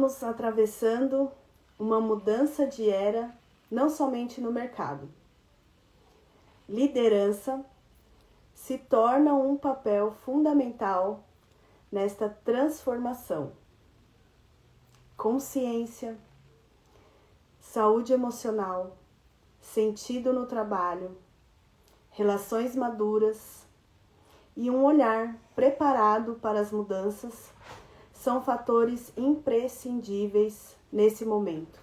Estamos atravessando uma mudança de era, não somente no mercado. Liderança se torna um papel fundamental nesta transformação. Consciência, saúde emocional, sentido no trabalho, relações maduras e um olhar preparado para as mudanças são fatores imprescindíveis nesse momento.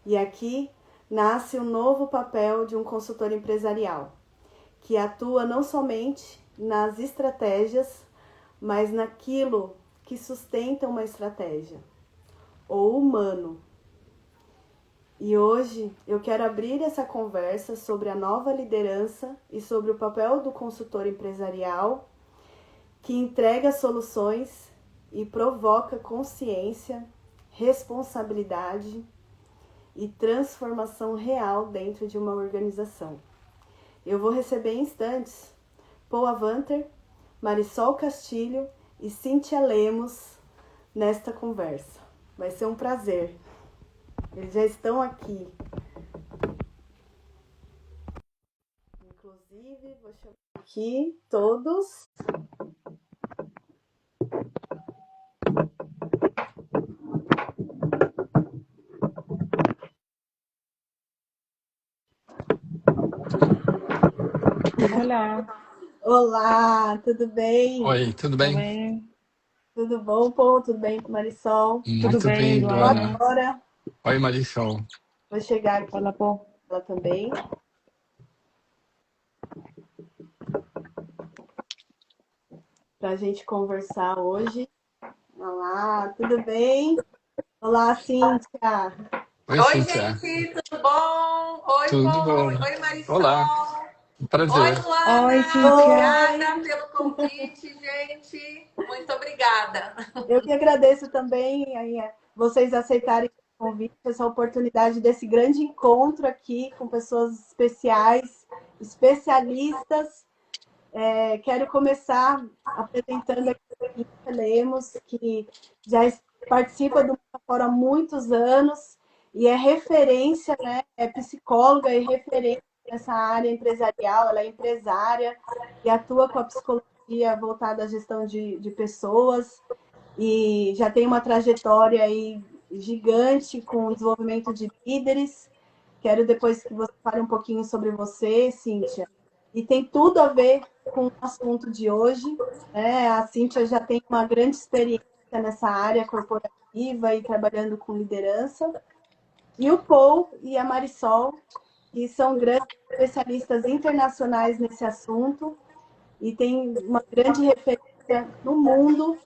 E aqui nasce um novo papel de um consultor empresarial, que atua não somente nas estratégias, mas naquilo que sustenta uma estratégia, o humano. E hoje eu quero abrir essa conversa sobre a nova liderança e sobre o papel do consultor empresarial, que entrega soluções e provoca consciência, responsabilidade e transformação real dentro de uma organização. Eu vou receber em instantes Paul Avanter, Marisol Castilho e Cíntia Lemos nesta conversa. Vai ser um prazer. Eles já estão aqui. Inclusive, vou chamar aqui todos. Olá. Olá, tudo bem? Oi, tudo bem? Tudo bem? Tudo bom, Paul? Tudo bem com Marisol? Tudo Muito bem, bem, Luana? Luana. Agora Oi, Marisol. vou chegar aqui Fala, Pô. ela também. Para a gente conversar hoje. Olá, tudo bem? Olá, Cíntia. Oi, Oi, Cíntia. gente, tudo bom? Oi, Tudo Paul. bom? Oi, Marisol. Olá, um prazer. Oi, Luana. Oi, Cíntia. Obrigada pelo convite, gente. Muito obrigada. Eu que agradeço também aí, vocês aceitarem o convite, essa oportunidade desse grande encontro aqui com pessoas especiais, especialistas. Quero começar apresentando aqui a Cíntia Lemos, que já participa do Metafora há muitos anos e é referência, né? É psicóloga e referência nessa área empresarial. Ela é empresária e atua com a psicologia voltada à gestão de pessoas e já tem uma trajetória aí gigante com o desenvolvimento de líderes. Quero depois que você fale um pouquinho sobre você, Cíntia. E tem tudo a ver com o assunto de hoje, né? A Cíntia já tem uma grande experiência nessa área corporativa e trabalhando com liderança. E o Paul e a Marisol, que são grandes especialistas internacionais nesse assunto e tem uma grande referência no mundo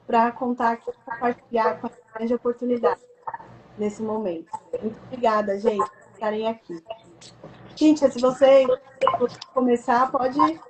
para contar aqui, compartilhar com a grande oportunidade nesse momento. Muito obrigada, gente, por estarem aqui. Cíntia, se você começar, pode ir.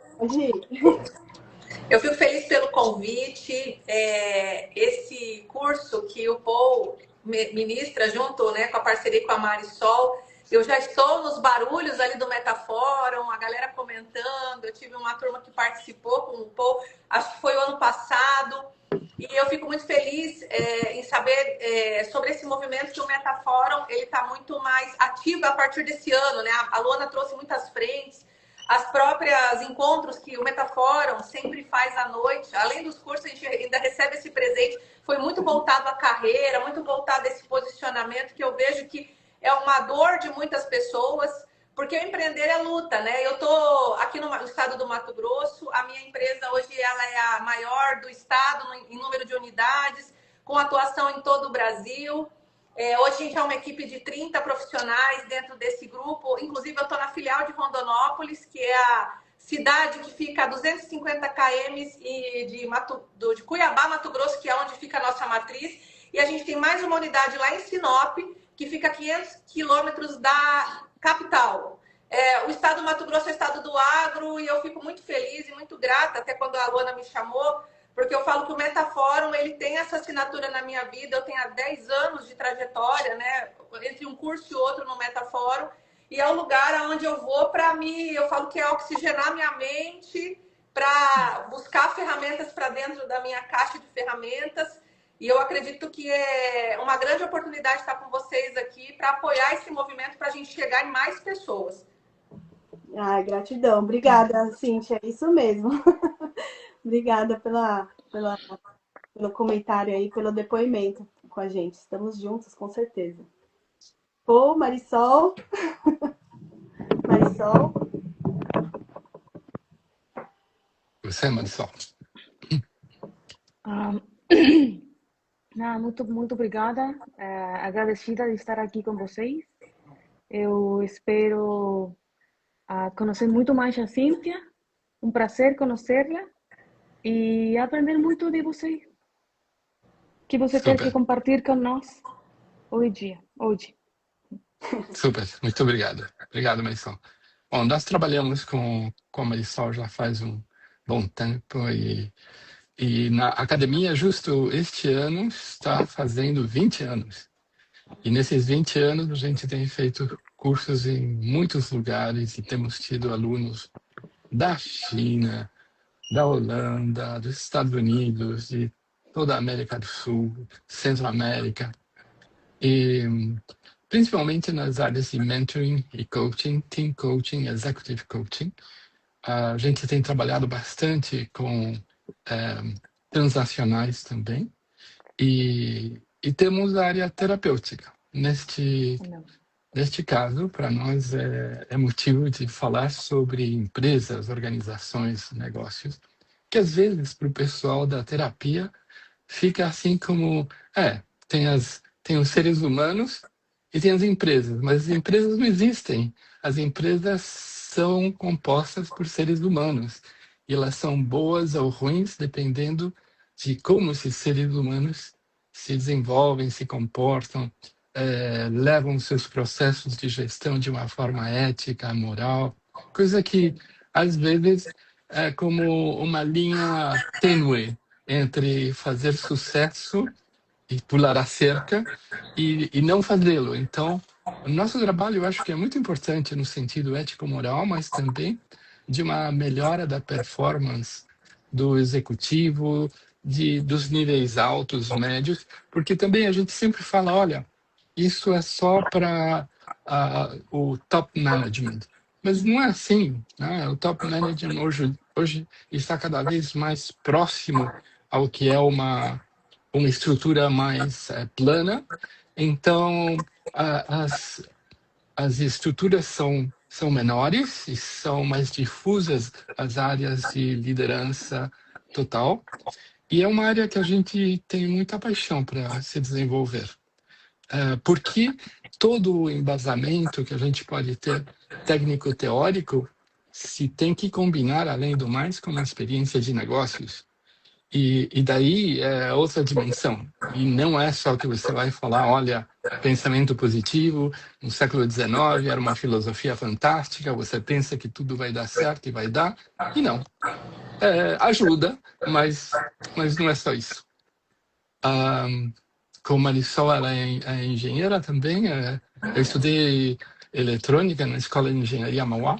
Eu fico feliz pelo convite. Esse curso que o Paul ministra junto, né, com a parceria com a Marisol, eu já estou nos barulhos ali do Metafórum, a galera comentando. Eu tive uma turma que participou com o Paul, acho que foi o ano passado. E eu fico muito feliz em saber sobre esse movimento que o Metafórum ele está muito mais ativo a partir desse ano, né? A Luana trouxe muitas frentes, as próprias encontros que o Metafórum sempre faz à noite, além dos cursos, a gente ainda recebe esse presente. Foi muito voltado à carreira, muito voltado a esse posicionamento que eu vejo que é uma dor de muitas pessoas, porque o empreender é luta, né? Eu tô aqui no estado do Mato Grosso, a minha empresa hoje ela é a maior do estado em número de unidades, com atuação em todo o Brasil. Hoje a gente é uma equipe de 30 profissionais dentro desse grupo, inclusive eu estou na filial de Rondonópolis, que é a cidade que fica a 250 km de Cuiabá, Mato Grosso, que é onde fica a nossa matriz, e a gente tem mais uma unidade lá em Sinop, que fica a 500 quilômetros da capital. O estado do Mato Grosso é o estado do agro e eu fico muito feliz e muito grata, até quando a Luana me chamou, porque eu falo que o Metafórum ele tem essa assinatura na minha vida. Eu tenho há 10 anos de trajetória, né, entre um curso e outro no Metafórum, e é o lugar onde eu vou para eu falo que é oxigenar minha mente, para buscar ferramentas para dentro da minha caixa de ferramentas. E eu acredito que é uma grande oportunidade estar com vocês aqui para apoiar esse movimento para a gente chegar em mais pessoas. Ai, gratidão. Obrigada, Cíntia. É isso mesmo. Obrigada pelo comentário aí, pelo depoimento com a gente. Estamos juntos, com certeza. Ô, Marisol. Marisol. Você, Marisol. Muito obrigada. Agradecida de estar aqui com vocês. Eu espero conhecer muito mais a Cíntia. Um prazer conhecê-la e aprender muito de você. Que você quer que compartilhar com nós hoje. Super, muito obrigado. Obrigado, Marisol. Bom, nós trabalhamos com a Marisol já faz um bom tempo e na academia, justo este ano, está fazendo 20 anos. E nesses 20 anos, a gente tem feito cursos em muitos lugares e temos tido alunos da China, da Holanda, dos Estados Unidos, de toda a América do Sul, Centro-América. E principalmente nas áreas de mentoring e coaching, team coaching, executive coaching. A gente tem trabalhado bastante com transacionais também. E temos a área terapêutica. Neste caso, para nós é motivo de falar sobre empresas, organizações, negócios, que às vezes para o pessoal da terapia fica assim como, tem os seres humanos e tem as empresas, mas as empresas não existem. As empresas são compostas por seres humanos e elas são boas ou ruins dependendo de como esses seres humanos se desenvolvem, se comportam, levam seus processos de gestão de uma forma ética, moral, coisa que às vezes é como uma linha tênue entre fazer sucesso e pular a cerca e não fazê-lo. Então, o nosso trabalho eu acho que é muito importante no sentido ético-moral, mas também de uma melhora da performance do executivo, dos níveis altos, médios, porque também a gente sempre fala, olha, isso é só para o top management. Mas não é assim, né? O top management hoje está cada vez mais próximo ao que é uma estrutura mais plana. Então, as estruturas são menores e são mais difusas as áreas de liderança total. E é uma área que a gente tem muita paixão para se desenvolver. Porque todo o embasamento que a gente pode ter técnico-teórico se tem que combinar, além do mais, com uma experiência de negócios. E daí é outra dimensão. E não é só que você vai falar, olha, pensamento positivo, no século XIX era uma filosofia fantástica, você pensa que tudo vai dar certo e vai dar, e não. Ajuda, mas não é só isso. Como Marisol, ela é engenheira também, eu estudei eletrônica na Escola de Engenharia Mauá,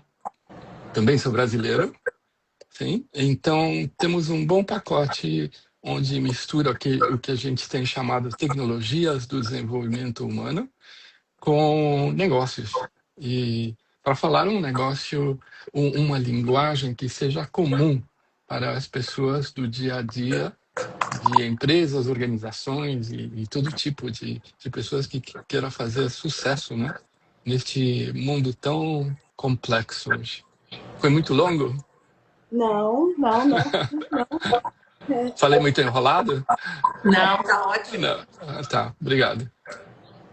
também sou brasileiro. Sim, então temos um bom pacote onde mistura o que a gente tem chamado de tecnologias do desenvolvimento humano com negócios. E para falar um negócio, uma linguagem que seja comum para as pessoas do dia a dia, de empresas, organizações e todo tipo de pessoas que queiram fazer sucesso, né? Neste mundo tão complexo hoje. Foi muito longo? Não. Falei muito enrolado? Não, tá ótimo. Não. Tá, obrigado.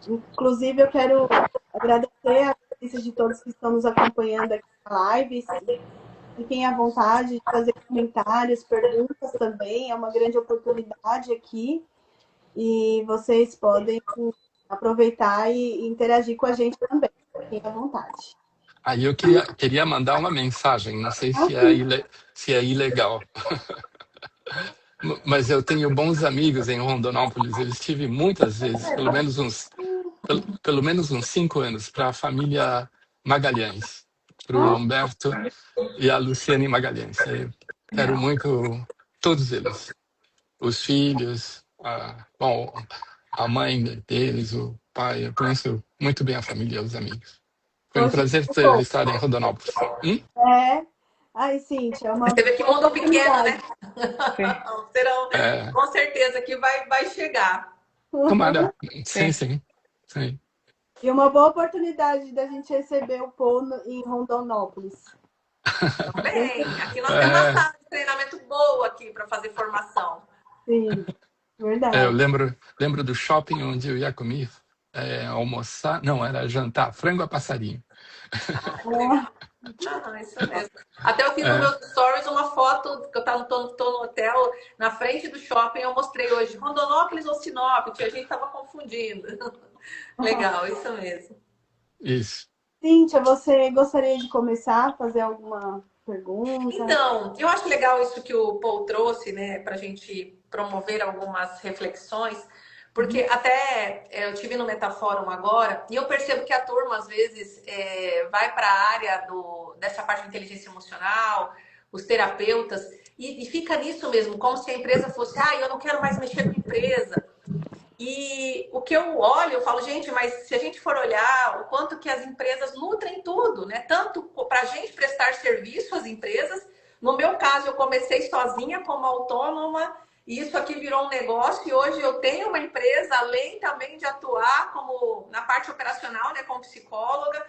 Inclusive, eu quero agradecer a presença de todos que estão nos acompanhando aqui na live. Fiquem à vontade de fazer comentários, perguntas também. É uma grande oportunidade aqui. E vocês podem aproveitar e interagir com a gente também. Fiquem à vontade. Aí eu queria mandar uma mensagem, não sei se é ilegal. Mas eu tenho bons amigos em Rondonópolis. Eu estive muitas vezes, pelo menos uns 5 anos, para a família Magalhães, para o Humberto e a Luciane Magalhães. Eu quero muito todos eles, os filhos, Bom, a mãe deles, o pai, eu conheço muito bem a família e os amigos. Foi um Poxa, prazer que bom. estar em Rondonópolis. É. Ai, Cíntia, é uma Você vê que mundo pequeno, né? oportunidade. Sí, Serão, É, com certeza que vai chegar. tomara. Sim, sí. sim, sim. E uma boa oportunidade da gente receber o Paul em Rondonópolis. Também. Aqui nós temos uma É, sala de treinamento boa aqui para fazer formação. Sim, eu verdade. lembro do shopping onde eu ia comer, almoçar, não, era jantar, frango a passarinho. Ah, que legal. Isso mesmo. Até eu fiz no É, meu stories uma foto que eu tô no hotel, na frente do shopping, eu mostrei hoje Rondonópolis ou Sinop, a gente estava confundindo. Legal, isso mesmo. isso. Cíntia, você gostaria de começar a fazer alguma pergunta? Então, eu acho legal isso que o Paul trouxe, né, para a gente promover algumas reflexões, porque até eu tive no Metafórum agora e eu percebo que a turma às vezes vai para a área dessa parte de inteligência emocional, os terapeutas, e fica nisso mesmo, como se a empresa fosse, eu não quero mais mexer com empresa. E o que eu olho, eu falo, gente, mas se a gente for olhar o quanto que as empresas nutrem tudo, né? Tanto para a gente prestar serviço às empresas. No meu caso, eu comecei sozinha como autônoma e isso aqui virou um negócio e hoje eu tenho uma empresa, além também de atuar como na parte operacional, né, como psicóloga.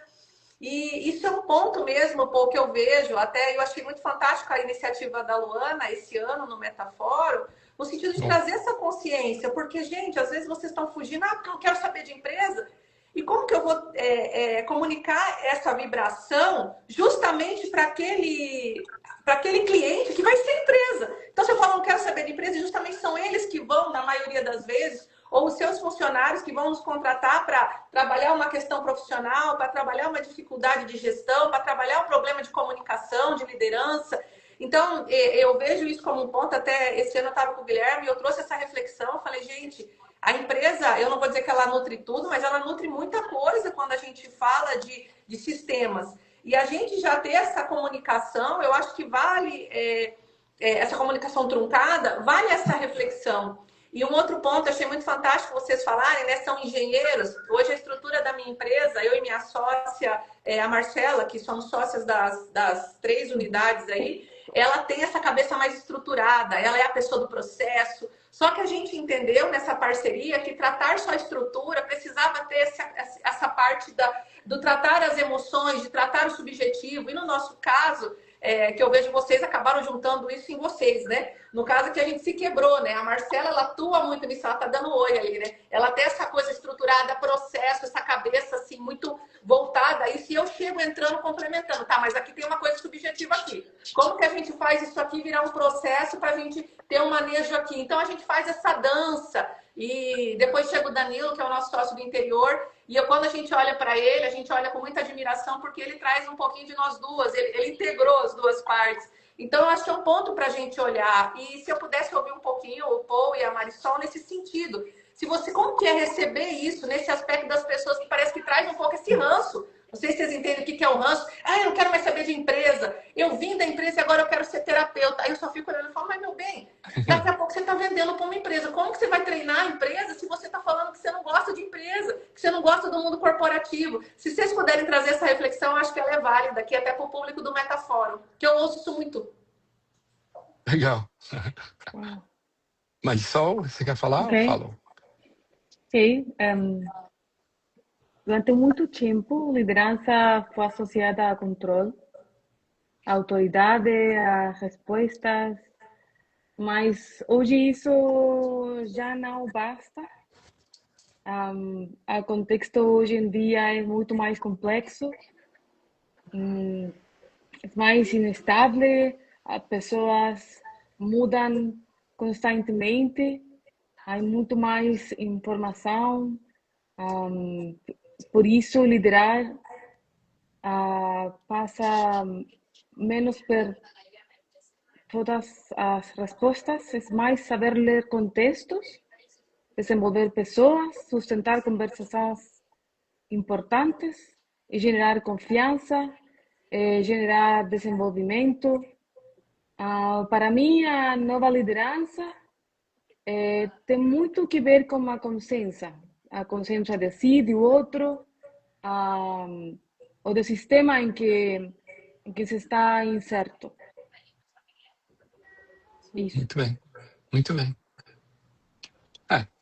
E isso é um ponto mesmo, pô, que eu vejo. Até eu achei muito fantástica a iniciativa da Luana esse ano no Metafórum, no sentido de Bom, trazer essa consciência, porque, gente, às vezes vocês estão fugindo, porque eu não quero saber de empresa. E como que eu vou comunicar essa vibração justamente para aquele cliente que vai ser empresa? Então, se eu falo, não quero saber de empresa, justamente são eles que vão, na maioria das vezes, ou os seus funcionários que vão nos contratar para trabalhar uma questão profissional, para trabalhar uma dificuldade de gestão, para trabalhar um problema de comunicação, de liderança. Então, eu vejo isso como um ponto. Até esse ano eu estava com o Guilherme e eu trouxe essa reflexão. Eu falei, gente, a empresa, eu não vou dizer que ela nutre tudo, mas ela nutre muita coisa quando a gente fala de sistemas. E a gente já ter essa comunicação, eu acho que vale essa comunicação truncada, vale essa reflexão. E um outro ponto, eu achei muito fantástico vocês falarem, né? São engenheiros. Hoje a estrutura da minha empresa, eu e minha sócia, a Marcela, que somos sócias das 3 unidades aí, ela tem essa cabeça mais estruturada, ela é a pessoa do processo. Só que a gente entendeu nessa parceria que tratar só a estrutura precisava ter essa parte do tratar as emoções, de tratar o subjetivo. E no nosso caso, que eu vejo vocês acabaram juntando isso em vocês, né? No caso que a gente se quebrou, né? A Marcela, ela atua muito nisso, ela tá dando oi ali, né? Ela tem essa coisa estruturada, processo, essa cabeça assim muito voltada a isso, e eu chego entrando complementando, tá? Mas aqui tem uma coisa subjetiva aqui. Como que a gente faz isso aqui virar um processo para a gente ter um manejo aqui? Então a gente faz essa dança. E depois chega o Danilo, que é o nosso sócio do interior, e quando a gente olha para ele, a gente olha com muita admiração, porque ele traz um pouquinho de nós duas, ele integrou as duas partes. Então, eu acho que é um ponto para a gente olhar. E se eu pudesse ouvir um pouquinho o Paul e a Marisol nesse sentido. Se você, como que é receber isso, nesse aspecto das pessoas que parece que traz um pouco esse ranço? Não sei se vocês entendem o que é o ranço. Eu não quero mais saber de empresa. Eu vim da empresa e agora eu quero ser terapeuta. Aí eu só fico olhando e falo, mas meu bem, daqui a pouco você está vendendo para uma empresa. Como que você vai treinar a empresa se você está falando que você não gosta de empresa, que você não gosta do mundo corporativo? Se vocês puderem trazer essa reflexão, acho que ela é válida aqui até para o público do Metafórum, que eu ouço isso muito. legal. Wow. Marisol, você quer falar? Ok. Fala. Sí, durante muito tempo, liderança foi associada a controle, a autoridade, a respostas, mas hoje isso já não basta. O contexto hoje em dia é muito mais complexo, é mais instável, as pessoas mudam constantemente, há muito mais informação, por isso liderar passa menos por todas as respostas, é mais saber ler contextos, desenvolver pessoas, sustentar conversações importantes e generar confiança, generar desenvolvimento. Para mim, a nova liderança tem muito que ver com a consciência de si, do outro, a, ou do sistema em que se está inserto. Isso. Muito bem, muito bem.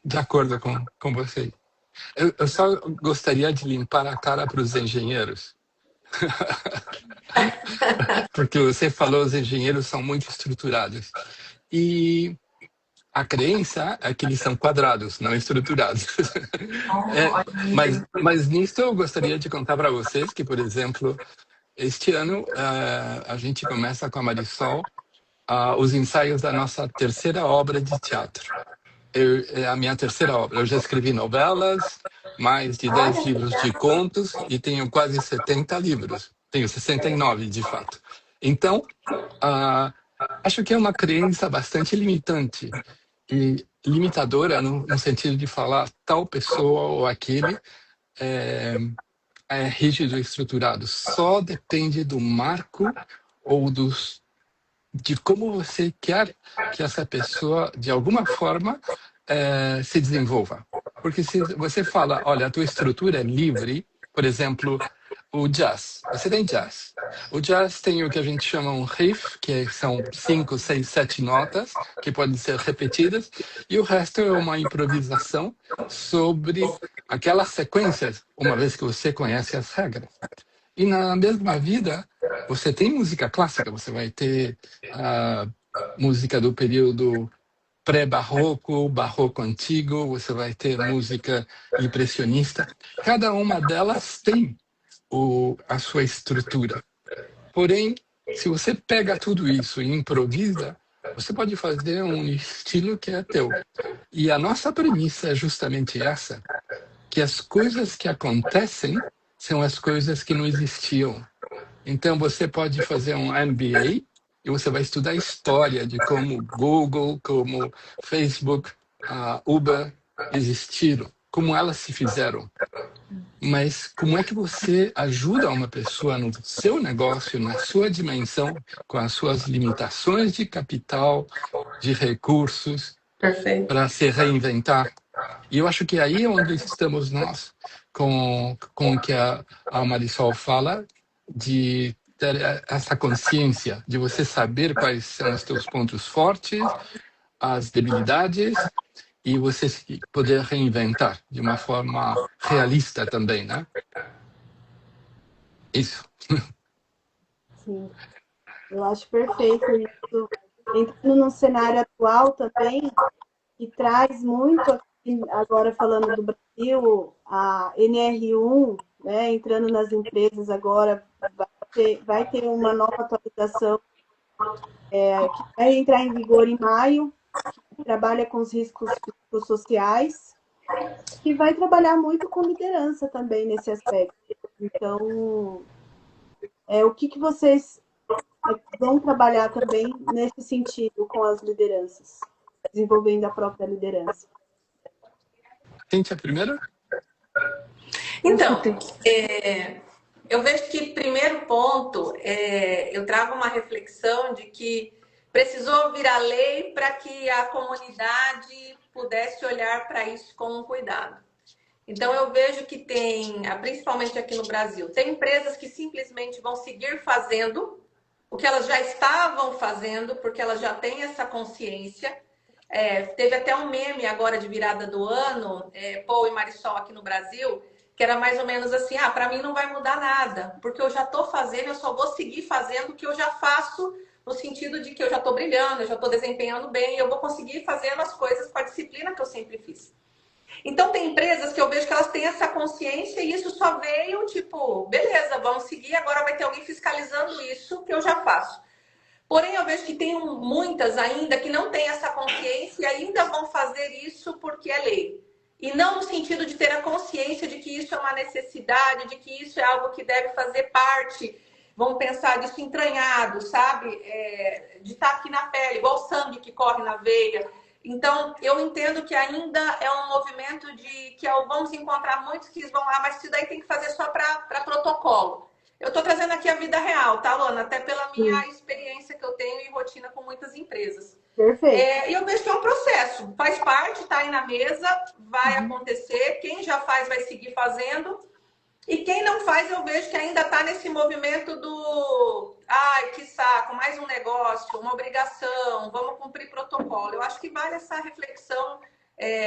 De acordo com você. Eu só gostaria de limpar a cara para os engenheiros. Porque você falou, os engenheiros são muito estruturados. E a crença é que eles são quadrados, não estruturados. Mas nisso eu gostaria de contar para vocês que, por exemplo, este ano a gente começa com a Marisol os ensaios da nossa terceira obra de teatro. É a minha terceira obra. Eu já escrevi novelas, mais de 10 livros de contos e tenho quase 70 livros. Tenho 69, de fato. Então, acho que é uma crença bastante limitante e limitadora no sentido de falar tal pessoa ou aquele é rígido e estruturado. Só depende do marco ou de como você quer que essa pessoa, de alguma forma, se desenvolva. Porque se você fala, olha, a tua estrutura é livre, por exemplo, o jazz. Você tem jazz. O jazz tem o que a gente chama um riff, que são 5, 6, 7 notas, que podem ser repetidas, e o resto é uma improvisação sobre aquelas sequências, uma vez que você conhece as regras. E na mesma vida, você tem música clássica, você vai ter a música do período pré-barroco, barroco antigo, você vai ter música impressionista. Cada uma delas tem a sua estrutura. Porém, se você pega tudo isso e improvisa, você pode fazer um estilo que é teu. E a nossa premissa é justamente essa, que as coisas que acontecem são as coisas que não existiam. Então, você pode fazer um MBA e você vai estudar a história de como Google, como Facebook, Uber existiram, como elas se fizeram. Mas como é que você ajuda uma pessoa no seu negócio, na sua dimensão, com as suas limitações de capital, de recursos, para se reinventar? E eu acho que aí é onde estamos nós, com o que a Marisol fala, de ter essa consciência, de você saber quais são os teus pontos fortes, as debilidades, e você poder reinventar de uma forma realista também, né? Isso. Sim, eu acho perfeito isso. Entrando no cenário atual também, que traz muito, aqui, agora falando do Brasil, a NR1, né, entrando nas empresas agora, vai ter uma nova atualização que vai entrar em vigor em maio, que trabalha com os riscos psicossociais, que vai trabalhar muito com liderança também nesse aspecto. Então, o que vocês vão trabalhar também nesse sentido com as lideranças, desenvolvendo a própria liderança? Cíntia, primeiro? Então, eu vejo que, primeiro ponto, eu trago uma reflexão de que precisou virar lei para que a comunidade pudesse olhar para isso com um cuidado. Então, eu vejo que tem, principalmente aqui no Brasil, tem empresas que simplesmente vão seguir fazendo o que elas já estavam fazendo, porque elas já têm essa consciência. Teve até um meme agora de virada do ano, Paul e Marisol aqui no Brasil, que era mais ou menos assim, para mim não vai mudar nada, porque eu já estou fazendo, eu só vou seguir fazendo o que eu já faço, no sentido de que eu já estou brilhando, eu já estou desempenhando bem, eu vou conseguir fazendo as coisas com a disciplina que eu sempre fiz. Então, tem empresas que eu vejo que elas têm essa consciência e isso só veio, tipo, beleza, vamos seguir, agora vai ter alguém fiscalizando isso que eu já faço. Porém, eu vejo que tem muitas ainda que não têm essa consciência e ainda vão fazer isso porque é lei. E não no sentido de ter a consciência de que isso é uma necessidade, de que isso é algo que deve fazer parte, vamos pensar disso entranhado, sabe? De estar aqui na pele, igual o sangue que corre na veia. Então, eu entendo que ainda é um movimento de que vamos encontrar muitos que vão lá, mas isso daí tem que fazer só para protocolo. Eu estou trazendo aqui a vida real, tá, Luana? Até pela minha experiência que eu tenho em rotina com muitas empresas. Perfeito. E eu vejo que é um processo, faz parte, está aí na mesa, vai acontecer. Quem já faz vai seguir fazendo. E quem não faz, eu vejo que ainda está nesse movimento do ai, que saco, mais um negócio, uma obrigação, vamos cumprir protocolo. Eu acho que vale essa reflexão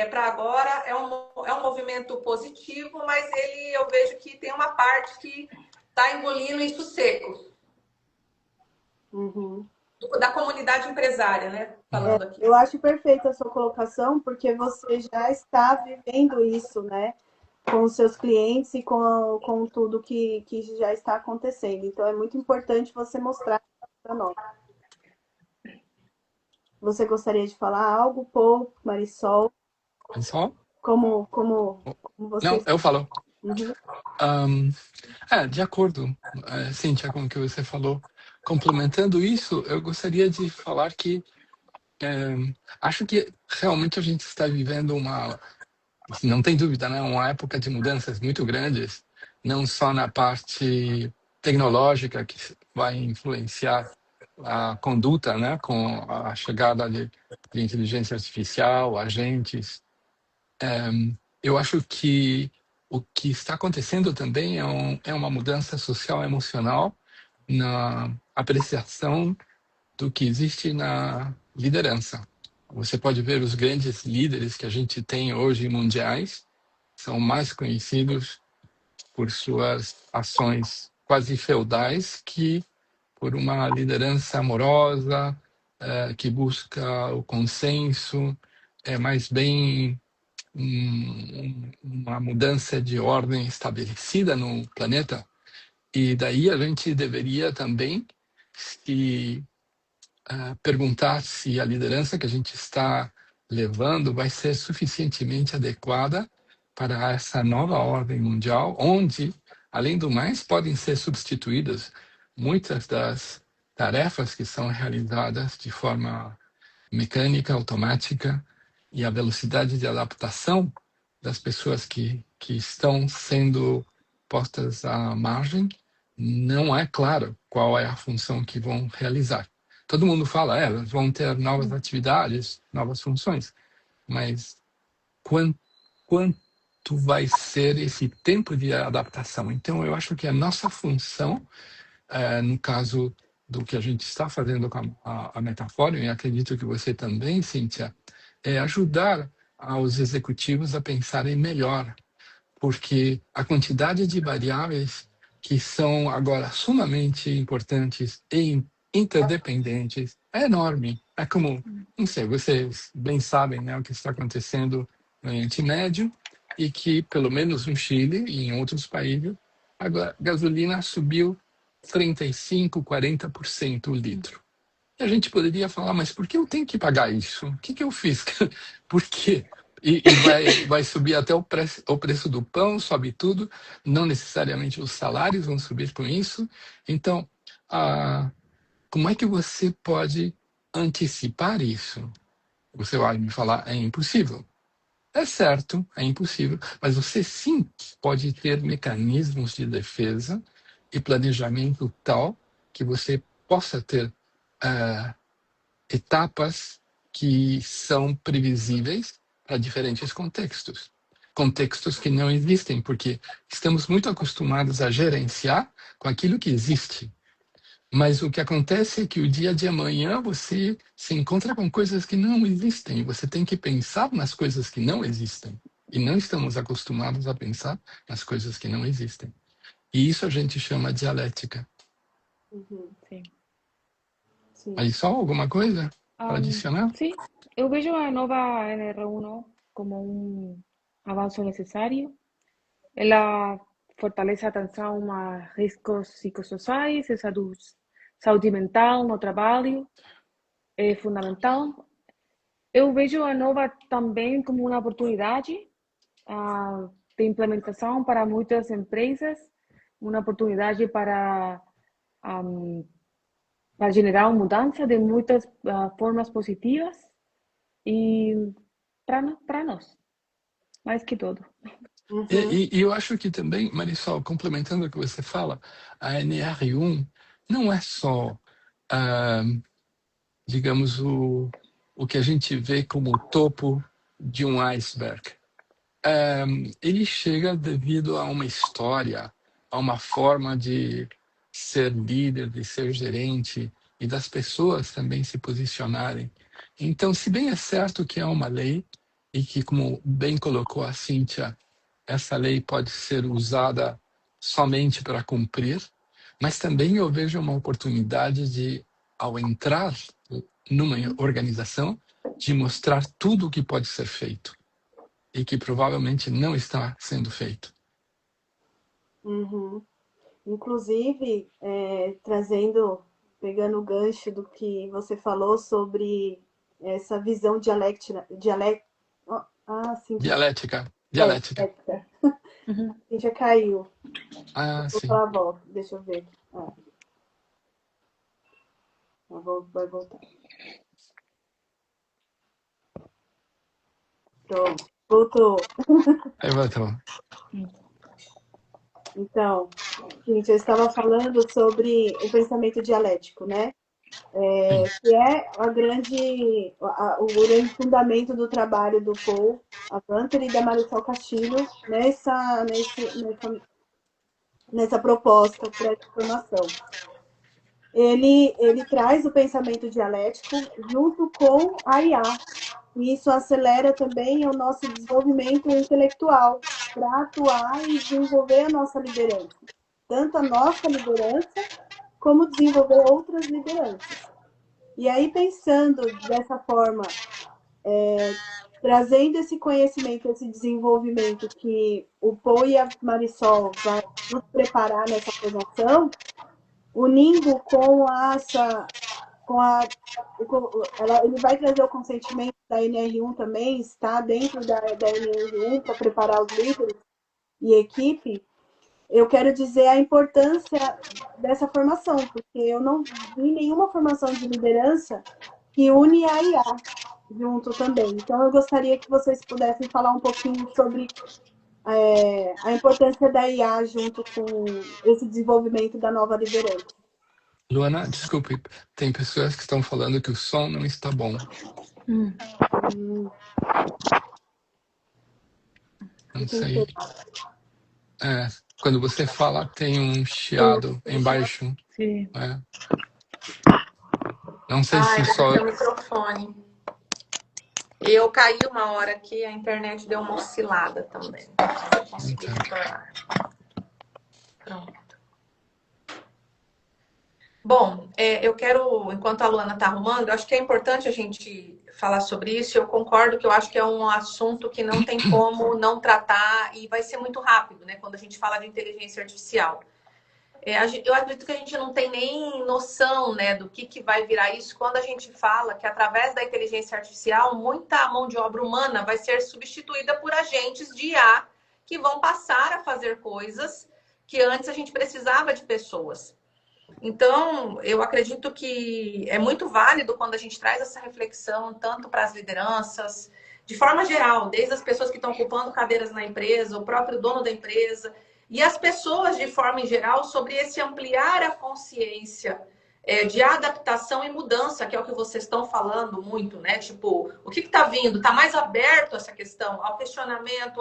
para agora. É um movimento positivo, mas eu vejo que tem uma parte que está engolindo isso seco. Uhum. Da comunidade empresária, né? Falando aqui. Eu acho perfeita a sua colocação, porque você já está vivendo isso, né? Com os seus clientes e com tudo que já está acontecendo. Então, é muito importante você mostrar para nós. Você gostaria de falar algo, Paul, Marisol? Marisol? Como você... Não, eu falo. Uhum. De acordo, Cíntia, com o que você falou. Complementando isso, eu gostaria de falar que acho que realmente a gente está vivendo não tem dúvida, né, uma época de mudanças muito grandes, não só na parte tecnológica, que vai influenciar a conduta, né, com a chegada de inteligência artificial, agentes. Eu acho que o que está acontecendo também é uma mudança social emocional na apreciação do que existe na liderança. Você pode ver os grandes líderes que a gente tem hoje mundiais, são mais conhecidos por suas ações quase feudais que por uma liderança amorosa, que busca o consenso, é mais bem uma mudança de ordem estabelecida no planeta. E daí a gente deveria também se perguntar se a liderança que a gente está levando vai ser suficientemente adequada para essa nova ordem mundial, onde, além do mais, podem ser substituídas muitas das tarefas que são realizadas de forma mecânica, automática, e a velocidade de adaptação das pessoas que estão sendo postas à margem, não é claro qual é a função que vão realizar. Todo mundo fala, elas vão ter novas atividades, novas funções, mas quanto vai ser esse tempo de adaptação? Então, eu acho que a nossa função, no caso do que a gente está fazendo com a Metafórum, e acredito que você também, Cíntia, é ajudar aos executivos a pensarem melhor, porque a quantidade de variáveis que são agora sumamente importantes e interdependentes é enorme. É como, não sei, vocês bem sabem, né, o que está acontecendo no Oriente Médio e que, pelo menos no Chile e em outros países, a gasolina subiu 35%, 40% o litro. E a gente poderia falar, mas por que eu tenho que pagar isso? O que eu fiz? Por quê? E vai subir até o preço do pão, sobe tudo, não necessariamente os salários vão subir com isso. Então, como é que você pode antecipar isso? Você vai me falar, é impossível. É certo, é impossível, mas você sim pode ter mecanismos de defesa e planejamento tal que você possa ter etapas que são previsíveis para diferentes contextos. Contextos que não existem, porque estamos muito acostumados a gerenciar com aquilo que existe. Mas o que acontece é que o dia de amanhã você se encontra com coisas que não existem. E você tem que pensar nas coisas que não existem. E não estamos acostumados a pensar nas coisas que não existem. E isso a gente chama de dialética. Sim. Mas só alguma coisa para adicionar? Sí, eu vejo a nova NR1 como um avanço necessário. Ela fortalece a atenção a riscos psicossociais e saúde mental no trabalho, é fundamental. Eu vejo a nova também como uma oportunidade de implementação para muitas empresas, uma oportunidade para generar uma mudança de muitas formas positivas e para nós, mais que tudo. Uhum. E eu acho que também, Marisol, complementando o que você fala, a NR1 não é só, digamos, o que a gente vê como o topo de um iceberg. Ele chega devido a uma história, a uma forma de ser líder, de ser gerente e das pessoas também se posicionarem. Então, se bem é certo que é uma lei e que, como bem colocou a Cíntia, essa lei pode ser usada somente para cumprir, mas também eu vejo uma oportunidade de, ao entrar numa organização, de mostrar tudo o que pode ser feito e que provavelmente não está sendo feito. Uhum. Inclusive, pegando o gancho do que você falou sobre essa visão dialética. Dialética. Dialética. Uhum. Já caiu. Ah, Vou sim. falar, volta. Deixa eu ver. Vai voltar. Pronto. Voltou. Aí voltou. Então, gente, eu estava falando sobre o pensamento dialético, né? Que é o grande fundamento do trabalho do Paul Avanter e da Marisol Castilho nessa proposta para essa formação. Ele traz o pensamento dialético junto com a IA, e isso acelera também o nosso desenvolvimento intelectual para atuar e desenvolver a nossa liderança. Tanto a nossa liderança, como desenvolver outras lideranças. E aí, pensando dessa forma, trazendo esse conhecimento, esse desenvolvimento que o Paul e a Marisol vai nos preparar nessa formação, unindo ele vai trazer o consentimento da NR1 também, está dentro da NR1 para preparar os líderes e equipe. Eu quero dizer a importância dessa formação, porque eu não vi nenhuma formação de liderança que une a IA junto também. Então, eu gostaria que vocês pudessem falar um pouquinho sobre a importância da IA junto com esse desenvolvimento da nova liderança. Luana, desculpe, tem pessoas que estão falando que o som não está bom. Não sei. Quando você fala, tem um chiado embaixo. Sim. Não sei se só... o microfone. Eu caí uma hora aqui, a internet deu uma oscilada também. Eu consegui retornar. Pronto. Bom, eu quero, enquanto a Luana está arrumando, eu acho que é importante a gente falar sobre isso. Eu concordo que eu acho que é um assunto que não tem como não tratar e vai ser muito rápido, né? Quando a gente fala de inteligência artificial. Eu acredito que a gente não tem nem noção, né, do que vai virar isso quando a gente fala que através da inteligência artificial muita mão de obra humana vai ser substituída por agentes de IA que vão passar a fazer coisas que antes a gente precisava de pessoas. Então, eu acredito que é muito válido quando a gente traz essa reflexão tanto para as lideranças, de forma geral, desde as pessoas que estão ocupando cadeiras na empresa, o próprio dono da empresa, e as pessoas de forma em geral, sobre esse ampliar a consciência de adaptação e mudança, que é o que vocês estão falando muito, né? Tipo, o que está vindo? Está mais aberto essa questão ao questionamento,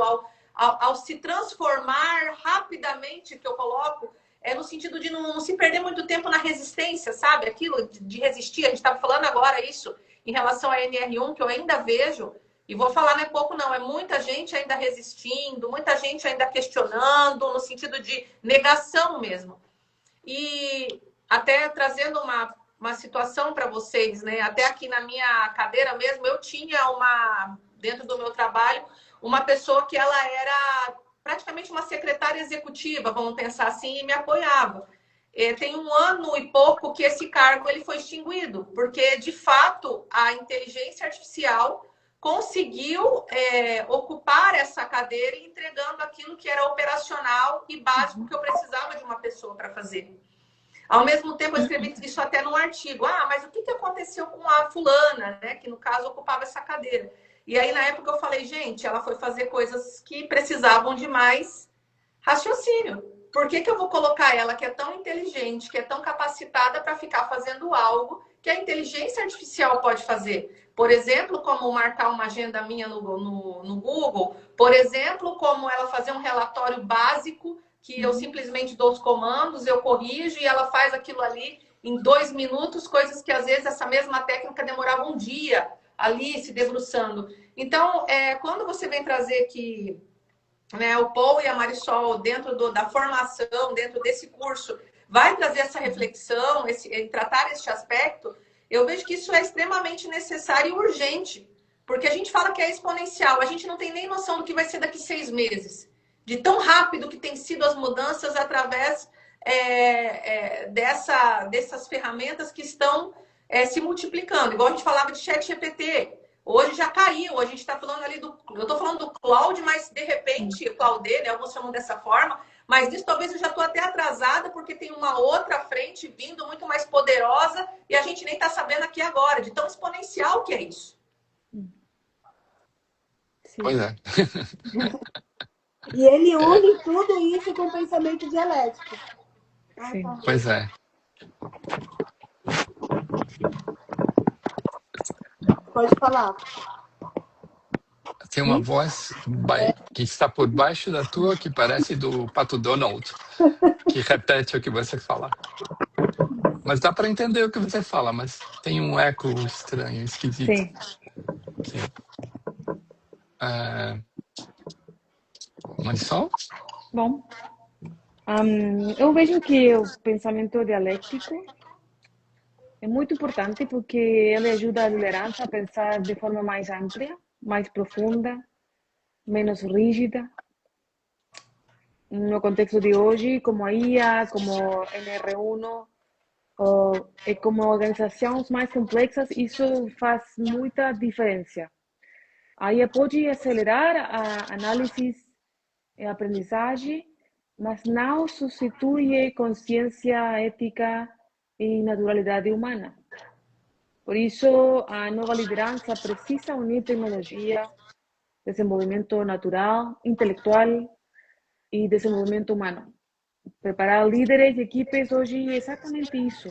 ao se transformar rapidamente, que eu coloco, no sentido de não se perder muito tempo na resistência, sabe? Aquilo de resistir. A gente estava falando agora isso em relação à NR1, que eu ainda vejo, e vou falar não é pouco não, é muita gente ainda resistindo, muita gente ainda questionando, no sentido de negação mesmo. E até trazendo uma situação para vocês, né? Até aqui na minha cadeira mesmo, eu tinha dentro do meu trabalho, uma pessoa que ela era praticamente uma secretária executiva, vamos pensar assim, e me apoiava. Tem 1 ano e pouco que esse cargo ele foi extinguido, porque, de fato, a inteligência artificial conseguiu ocupar essa cadeira e entregando aquilo que era operacional e básico que eu precisava de uma pessoa para fazer. Ao mesmo tempo, eu escrevi isso até num artigo. Mas o que aconteceu com a fulana, né, que no caso ocupava essa cadeira? E aí, na época, eu falei, gente, ela foi fazer coisas que precisavam de mais raciocínio. Por que eu vou colocar ela, que é tão inteligente, que é tão capacitada, para ficar fazendo algo que a inteligência artificial pode fazer? Por exemplo, como marcar uma agenda minha no Google. Por exemplo, como ela fazer um relatório básico, que eu simplesmente dou os comandos, eu corrijo e ela faz aquilo ali em 2 minutos, coisas que às vezes essa mesma técnica demorava um dia ali se debruçando. Então, quando você vem trazer que, né, o Paul e a Marisol, dentro da formação, dentro desse curso, vai trazer essa reflexão, tratar este aspecto, eu vejo que isso é extremamente necessário e urgente. Porque a gente fala que é exponencial, a gente não tem nem noção do que vai ser daqui 6 meses. De tão rápido que tem sido as mudanças através dessas ferramentas que estão se multiplicando. Igual a gente falava de ChatGPT. Hoje já caiu, a gente está falando ali eu estou falando do Cloud, mas de repente, o Cloud, né, alguns chamam dessa forma, mas disso talvez eu já estou até atrasada, porque tem uma outra frente vindo muito mais poderosa e a gente nem está sabendo aqui agora, de tão exponencial que é isso. Sim. Pois é. E ele une tudo isso com o pensamento dialético. Sim. Pois é. Pode falar. Tem uma voz que está por baixo da tua que parece do Pato Donald, que repete o que você fala. Mas dá para entender o que você fala, mas tem um eco estranho, esquisito. Sim. Sim. Marisol? Bom, eu vejo que o pensamento dialético é muito importante porque ele ajuda a liderança a pensar de forma mais ampla, mais profunda, menos rígida. No contexto de hoje, como a IA, como NR1, e como organizações mais complexas, isso faz muita diferença. A IA pode acelerar a análise e a aprendizagem, mas não substitui consciência ética e naturalidade humana. Por isso, a nova liderança precisa unir tecnologia, desenvolvimento natural, intelectual e desenvolvimento humano. Preparar líderes e equipes hoje é exatamente isso.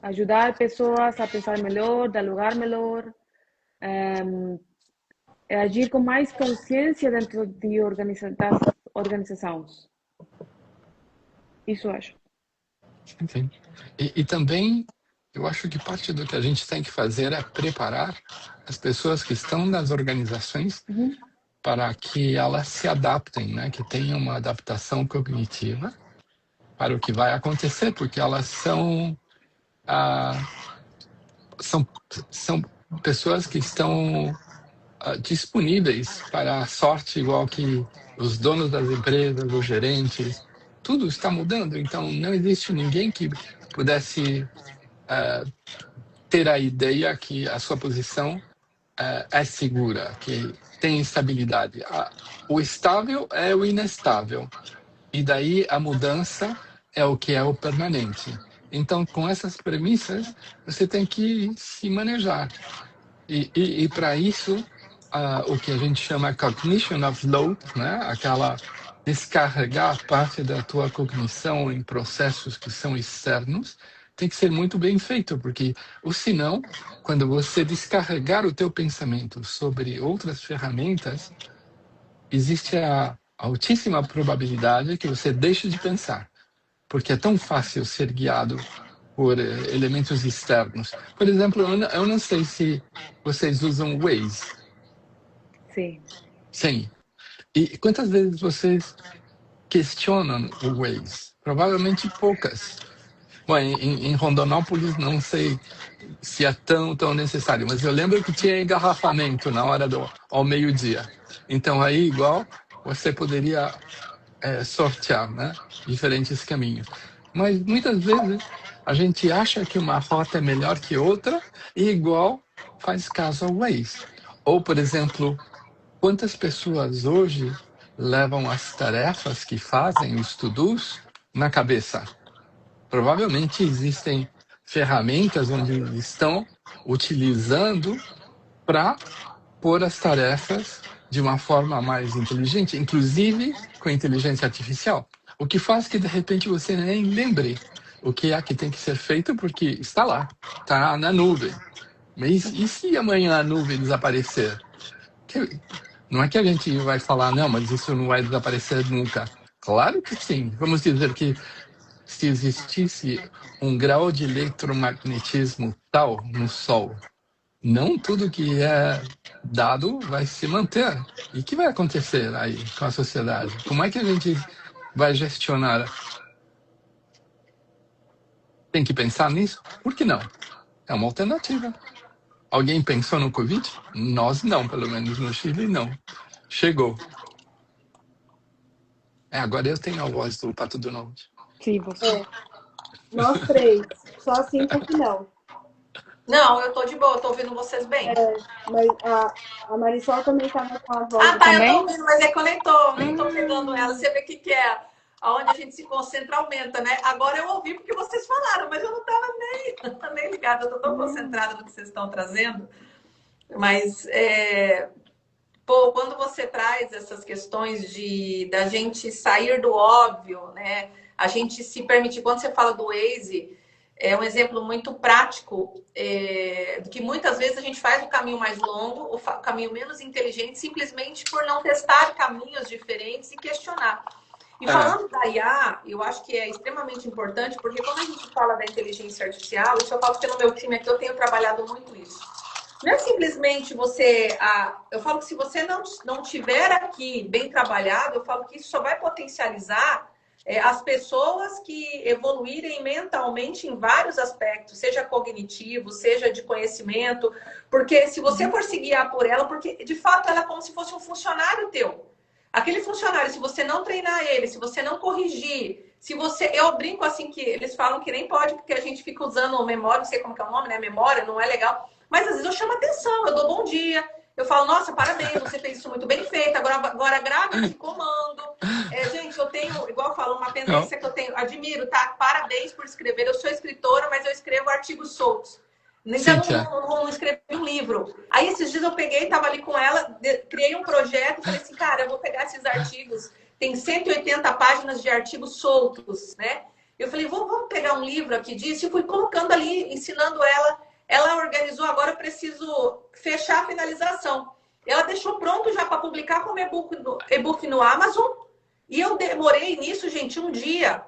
Ajudar pessoas a pensar melhor, dialogar melhor, agir com mais consciência dentro de organizações. Isso eu acho. Sim. E também, eu acho que parte do que a gente tem que fazer é preparar as pessoas que estão nas organizações para que elas se adaptem, né? Que tenham uma adaptação cognitiva para o que vai acontecer, porque elas são pessoas que estão disponíveis para a sorte, igual que os donos das empresas, os gerentes. Tudo está mudando, então não existe ninguém que pudesse ter a ideia que a sua posição é segura, que tem estabilidade. O estável é o inestável, e daí a mudança é o que é o permanente. Então, com essas premissas, você tem que se manejar. E para isso, o que a gente chama cognition of load, né? Aquela descarregar parte da tua cognição em processos que são externos, tem que ser muito bem feito, porque, ou senão, quando você descarregar o teu pensamento sobre outras ferramentas, existe a altíssima probabilidade que você deixe de pensar, porque é tão fácil ser guiado por elementos externos. Por exemplo, eu não sei se vocês usam Waze. Sim. Sim. E quantas vezes vocês questionam o Waze? Provavelmente poucas. Bom, em Rondonópolis não sei se é tão necessário, mas eu lembro que tinha engarrafamento na hora ao meio-dia. Então aí igual você poderia sortear, né, diferentes caminhos. Mas muitas vezes a gente acha que uma rota é melhor que outra e igual faz caso ao Waze. Ou, por exemplo, quantas pessoas hoje levam as tarefas que fazem, os to-dos, na cabeça? Provavelmente existem ferramentas onde estão utilizando para pôr as tarefas de uma forma mais inteligente, inclusive com inteligência artificial. O que faz que, de repente, você nem lembre o que é que tem que ser feito, porque está lá, está na nuvem. Mas e se amanhã a nuvem desaparecer? Não é que a gente vai falar, não, mas isso não vai desaparecer nunca. Claro que sim. Vamos dizer que se existisse um grau de eletromagnetismo tal no Sol, não tudo que é dado vai se manter. E o que vai acontecer aí com a sociedade? Como é que a gente vai gestionar? Tem que pensar nisso? Por que não? É uma alternativa. Alguém pensou no Covid? Nós não, pelo menos no Chile não. Chegou. Agora eu tenho a voz do Pato Donald. Sim, você. Nós três. Só a Cíntia que não. Não, eu tô de boa, tô ouvindo vocês bem. Mas a Marisol também estava com a voz. Ah, tá, também? eu tô ouvindo, mas é que eu nem tô pegando ela. Você vê o que é? Aonde a gente se concentra aumenta, né? Agora eu ouvi porque vocês falaram, mas eu não tava nem ligada, eu tô tão concentrada no que vocês estão trazendo. Mas, quando você traz essas questões da gente sair do óbvio, né? A gente se permitir, quando você fala do Waze, é um exemplo muito prático, que muitas vezes a gente faz o caminho mais longo, o caminho menos inteligente, simplesmente por não testar caminhos diferentes e questionar. E falando da IA, eu acho que é extremamente importante, porque quando a gente fala da inteligência artificial, isso eu falo que no meu time aqui eu tenho trabalhado muito isso. Não é simplesmente você... eu falo que se você não tiver aqui bem trabalhado, eu falo que isso só vai potencializar as pessoas que evoluírem mentalmente em vários aspectos, seja cognitivo, seja de conhecimento, porque se você for se guiar por ela, porque de fato ela é como se fosse um funcionário teu. Aquele funcionário, se você não treinar ele, se você não corrigir, eu brinco assim que eles falam que nem pode, porque a gente fica usando memória, não sei como que é o nome, né? Memória, não é legal. Mas às vezes eu chamo atenção, eu dou bom dia, eu falo, nossa, parabéns, você fez isso muito bem feito, agora grave esse comando. Gente, eu tenho, igual eu falo, uma pendência que eu tenho, admiro, tá? Parabéns por escrever, eu sou escritora, mas eu escrevo artigos soltos. Ainda não escrevi um livro. Aí esses dias eu peguei, tava ali com ela, criei um projeto, falei assim, cara, eu vou pegar esses artigos, tem 180 páginas de artigos soltos, né? Eu falei, vamos pegar um livro aqui disso, e fui colocando ali, ensinando ela. Ela organizou, agora eu preciso fechar a finalização. Ela deixou pronto já para publicar como e-book no Amazon, e eu demorei nisso, gente, um dia.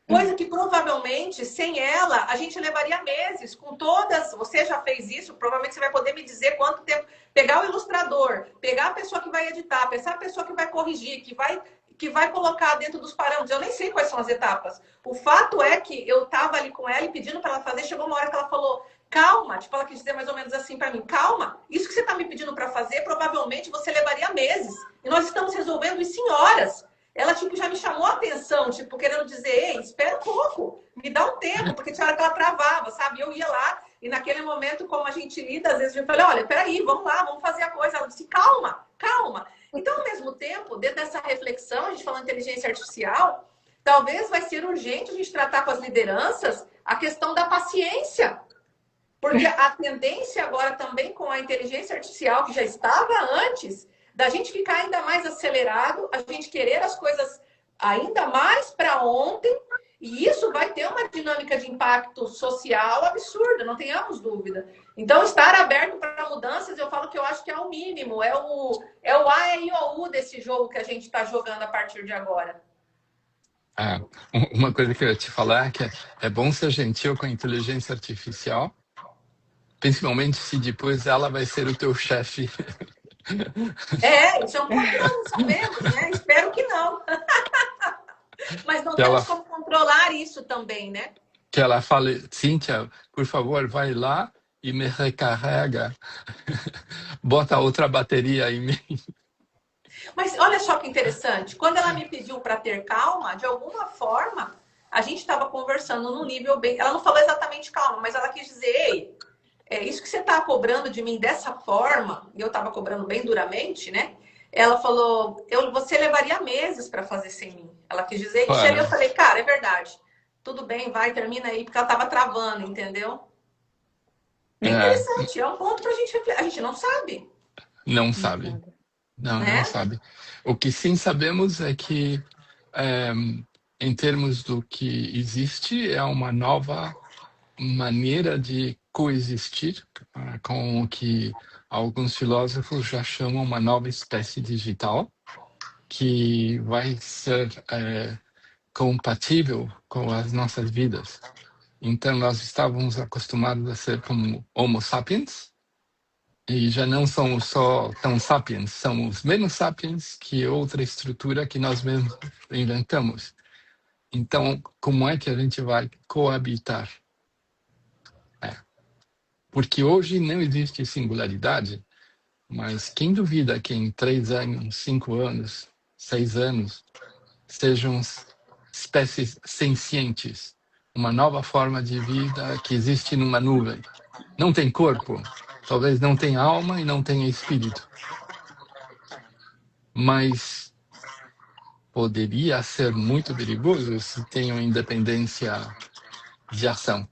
Coisa que provavelmente, sem ela, a gente levaria meses. Com todas, você já fez isso, provavelmente você vai poder me dizer quanto tempo. Pegar o ilustrador, pegar a pessoa que vai editar, pensar a pessoa que vai corrigir, que vai colocar dentro dos parâmetros. Eu nem sei quais são as etapas. O fato é que eu estava ali com ela e pedindo para ela fazer. Chegou uma hora que ela falou, calma. Tipo, ela quis dizer mais ou menos assim para mim, calma. Isso que você está me pedindo para fazer, provavelmente você levaria meses. E nós estamos resolvendo isso em horas. Ela, tipo, já me chamou a atenção, tipo, querendo dizer, ei, espera um pouco, me dá um tempo, porque tinha hora que ela travava, sabe? Eu ia lá e naquele momento, como a gente lida, às vezes eu falei, olha, peraí, vamos lá, vamos fazer a coisa. Ela disse, calma, calma. Então, ao mesmo tempo, dentro dessa reflexão, a gente falando de inteligência artificial, talvez vai ser urgente a gente tratar com as lideranças a questão da paciência. Porque a tendência agora também com a inteligência artificial, que já estava antes, da gente ficar ainda mais acelerado, a gente querer as coisas ainda mais para ontem, e isso vai ter uma dinâmica de impacto social absurda, não tenhamos dúvida. Então, estar aberto para mudanças, eu falo que eu acho que é o mínimo, é o A, E, I, O, U desse jogo que a gente está jogando a partir de agora. Uma coisa que eu ia te falar é que é bom ser gentil com a inteligência artificial, principalmente se depois ela vai ser o teu chefe. Isso é um ponto que nós não sabemos, né? Espero que não. Mas não temos como controlar isso também, né? Que ela fale, Cíntia, por favor, vai lá e me recarrega. Bota outra bateria em mim. Mas olha só que interessante. Quando ela me pediu para ter calma, de alguma forma, a gente estava conversando num nível bem... Ela não falou exatamente calma, mas ela quis dizer, ei, isso que você está cobrando de mim dessa forma, e eu estava cobrando bem duramente, né? Ela falou, você levaria meses para fazer sem mim. Ela quis dizer isso. E aí eu falei, cara, é verdade. Tudo bem, vai, termina aí, porque ela estava travando, entendeu? É interessante, é um ponto para a gente refletir. A gente não sabe. Não sabe. Não sabe. O que sim sabemos é que, em termos do que existe, é uma nova maneira de coexistir com o que alguns filósofos já chamam uma nova espécie digital, que vai ser compatível com as nossas vidas. Então, nós estávamos acostumados a ser como Homo sapiens, e já não somos só tão sapiens, somos menos sapiens que outra estrutura que nós mesmos inventamos. Então, como é que a gente vai coabitar? Porque hoje não existe singularidade, mas quem duvida que em 3 anos, 5 anos, 6 anos, sejam espécies sencientes, uma nova forma de vida que existe numa nuvem. Não tem corpo, talvez não tenha alma e não tenha espírito, mas poderia ser muito perigoso se tenham independência de ação.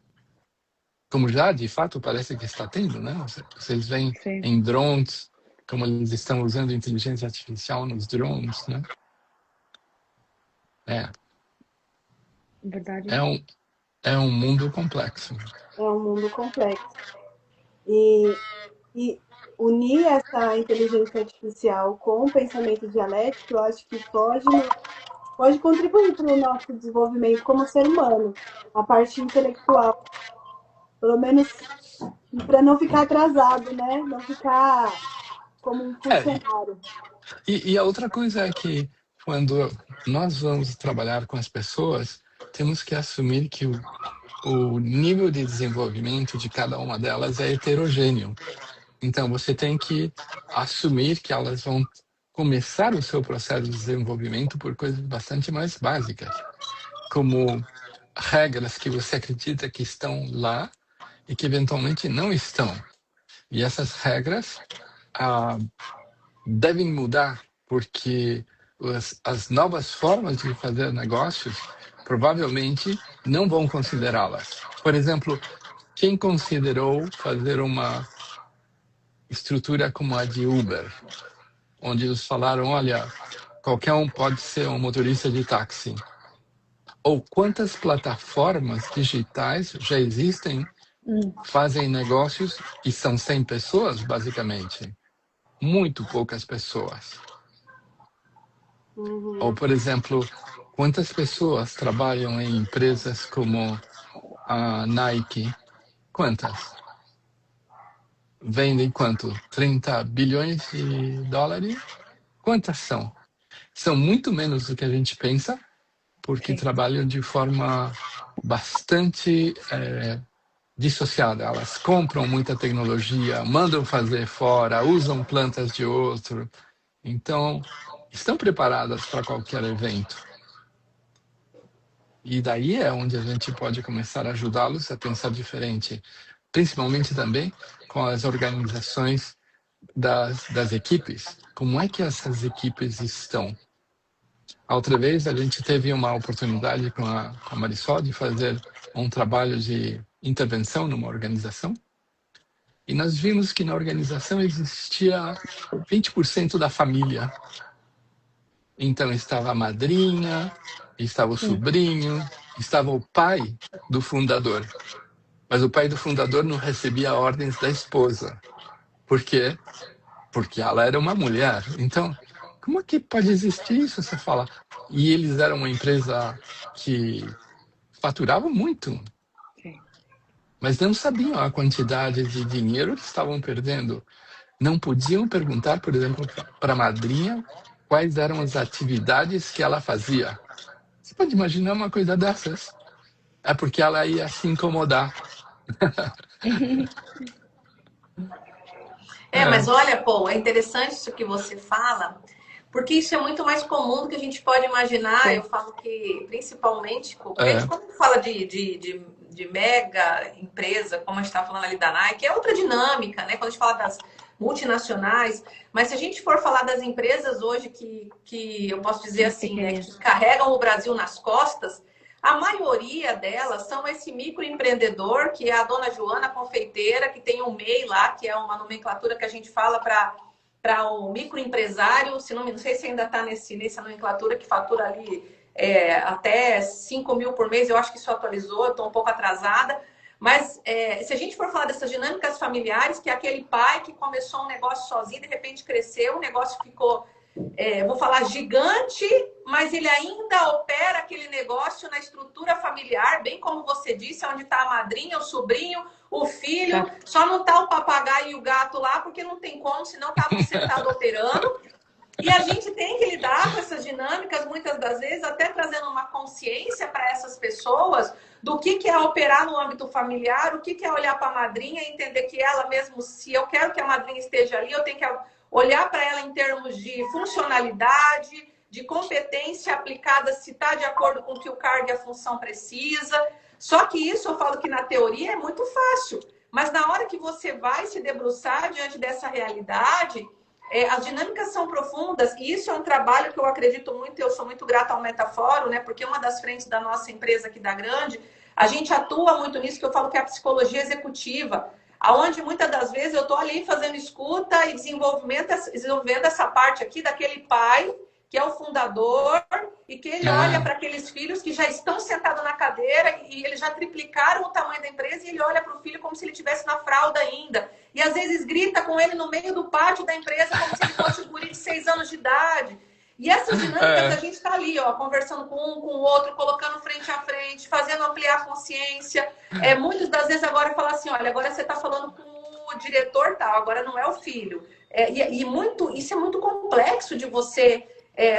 Como já, de fato, parece que está tendo, né? Vocês veem Sim. em drones, como eles estão usando inteligência artificial nos drones, né? Verdade. É um mundo complexo. É um mundo complexo. E unir essa inteligência artificial com o pensamento dialético, eu acho que pode contribuir para o nosso desenvolvimento como ser humano, a parte intelectual. Pelo menos para não ficar atrasado, né? Não ficar como um funcionário. E a outra coisa é que quando nós vamos trabalhar com as pessoas, temos que assumir que o nível de desenvolvimento de cada uma delas é heterogêneo. Então, você tem que assumir que elas vão começar o seu processo de desenvolvimento por coisas bastante mais básicas, como regras que você acredita que estão lá e que eventualmente não estão. E essas regras devem mudar, porque as novas formas de fazer negócios provavelmente não vão considerá-las. Por exemplo, quem considerou fazer uma estrutura como a de Uber, onde eles falaram, olha, qualquer um pode ser um motorista de táxi? Ou quantas plataformas digitais já existem, fazem negócios e são 100 pessoas, basicamente? Muito poucas pessoas. Ou, por exemplo, quantas pessoas trabalham em empresas como a Nike? Quantas? Vendem quanto? 30 bilhões de dólares? Quantas são? São muito menos do que a gente pensa, porque trabalham de forma bastante dissociada. Elas compram muita tecnologia, mandam fazer fora, usam plantas de outro. Então, estão preparadas para qualquer evento. E daí é onde a gente pode começar a ajudá-los a pensar diferente. Principalmente também com as organizações das equipes. Como é que essas equipes estão? A outra vez a gente teve uma oportunidade com a Marisol de fazer um trabalho de intervenção numa organização. E nós vimos que na organização existia 20% da família. Então estava a madrinha, estava o sobrinho, estava o pai do fundador. Mas o pai do fundador não recebia ordens da esposa. Por quê? Porque ela era uma mulher. Então, como é que pode existir isso? Você fala. E eles eram uma empresa que faturava muito. Mas não sabiam a quantidade de dinheiro que estavam perdendo. Não podiam perguntar, por exemplo, para a madrinha quais eram as atividades que ela fazia. Você pode imaginar uma coisa dessas? É porque ela ia se incomodar. Mas olha, Paul, é interessante isso que você fala, porque isso é muito mais comum do que a gente pode imaginar. Sim. Eu falo que, principalmente, porque a gente, quando fala de mega empresa, como a gente estava falando ali da Nike, é outra dinâmica, né? Quando a gente fala das multinacionais, mas se a gente for falar das empresas hoje que eu posso dizer assim, né, que carregam o Brasil nas costas, a maioria delas são esse microempreendedor, que é a dona Joana, confeiteira, que tem um MEI lá, que é uma nomenclatura que a gente fala para o microempresário, não sei se ainda está nessa nomenclatura, que fatura ali até 5 mil por mês, eu acho que isso atualizou, eu estou um pouco atrasada, Mas se a gente for falar dessas dinâmicas familiares, que é aquele pai que começou um negócio sozinho, de repente cresceu, o negócio ficou, vou falar, gigante, mas ele ainda opera aquele negócio na estrutura familiar, bem como você disse, onde está a madrinha, o sobrinho, o filho, só não está o papagaio e o gato lá, porque não tem como, senão estavam sentados operando. E a gente tem que lidar com essas dinâmicas, muitas das vezes, até trazendo uma consciência para essas pessoas do que é operar no âmbito familiar, o que é olhar para a madrinha e entender que ela mesmo, se eu quero que a madrinha esteja ali, eu tenho que olhar para ela em termos de funcionalidade, de competência aplicada, se está de acordo com o que o cargo e a função precisa. Só que isso eu falo que na teoria é muito fácil, mas na hora que você vai se debruçar diante dessa realidade, as dinâmicas são profundas e isso é um trabalho que eu acredito muito, eu sou muito grata ao Metafórum, né? Porque uma das frentes da nossa empresa aqui da Grande, a gente atua muito nisso, que eu falo que é a psicologia executiva, aonde muitas das vezes eu estou ali fazendo escuta e desenvolvendo essa parte aqui daquele pai que é o fundador e que ele olha para aqueles filhos que já estão sentados na cadeira e eles já triplicaram o tamanho da empresa e ele olha para o filho como se ele estivesse na fralda ainda. E às vezes grita com ele no meio do pátio da empresa como se ele fosse um guri de 6 anos de idade. E essas dinâmicas a gente está ali, ó, conversando com um, com o outro, colocando frente a frente, fazendo ampliar a consciência. Muitas das vezes agora fala assim, olha, agora você está falando com o diretor tal, agora não é o filho. Isso é muito complexo de você...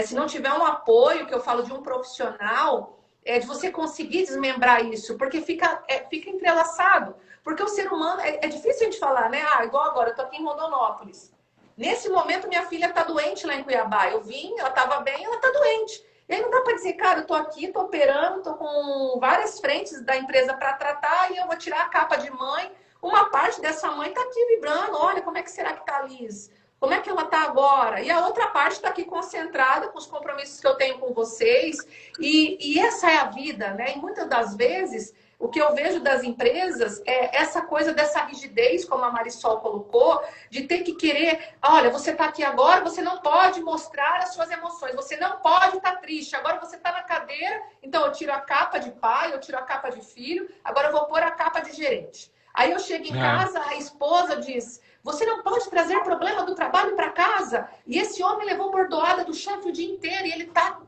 se não tiver um apoio, que eu falo de um profissional, de você conseguir desmembrar isso, porque fica entrelaçado. Porque o ser humano, é difícil a gente falar, né? Igual agora, eu tô aqui em Rondonópolis. Nesse momento, minha filha tá doente lá em Cuiabá. Eu vim, ela tava bem, ela tá doente. E aí não dá para dizer, cara, eu tô aqui, tô operando, tô com várias frentes da empresa para tratar e eu vou tirar a capa de mãe. Uma parte dessa mãe tá aqui vibrando. Olha, como é que será que tá a Liz? Como é que ela está agora? E a outra parte está aqui concentrada com os compromissos que eu tenho com vocês. E essa é a vida, né? E muitas das vezes, o que eu vejo das empresas é essa coisa dessa rigidez, como a Marisol colocou, de ter que querer... Olha, você está aqui agora, você não pode mostrar as suas emoções. Você não pode estar triste. Agora você está na cadeira, então eu tiro a capa de pai, eu tiro a capa de filho, agora eu vou pôr a capa de gerente. Aí eu chego em casa, a esposa diz... Você não pode trazer problema do trabalho para casa. E esse homem levou bordoada do chefe o dia inteiro e ele tá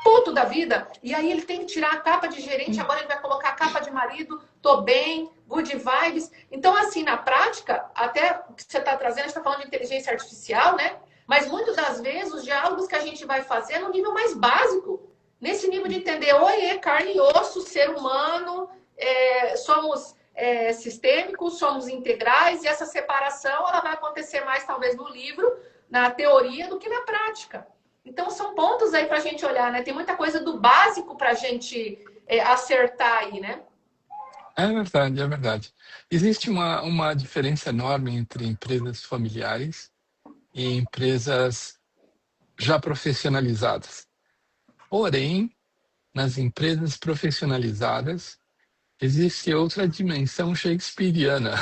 puto da vida. E aí ele tem que tirar a capa de gerente, agora ele vai colocar a capa de marido, tô bem, good vibes. Então, assim, na prática, até o que você está trazendo, a gente está falando de inteligência artificial, né? Mas muitas das vezes os diálogos que a gente vai fazer é no nível mais básico. Nesse nível de entender, oi, carne e osso, ser humano, somos... sistêmicos, somos integrais e essa separação ela vai acontecer mais talvez no livro, na teoria, do que na prática. Então são pontos aí para a gente olhar, né? Tem muita coisa do básico para a gente acertar aí, né? É verdade, é verdade. Existe uma diferença enorme entre empresas familiares e empresas já profissionalizadas. Porém, nas empresas profissionalizadas, existe outra dimensão shakespeariana,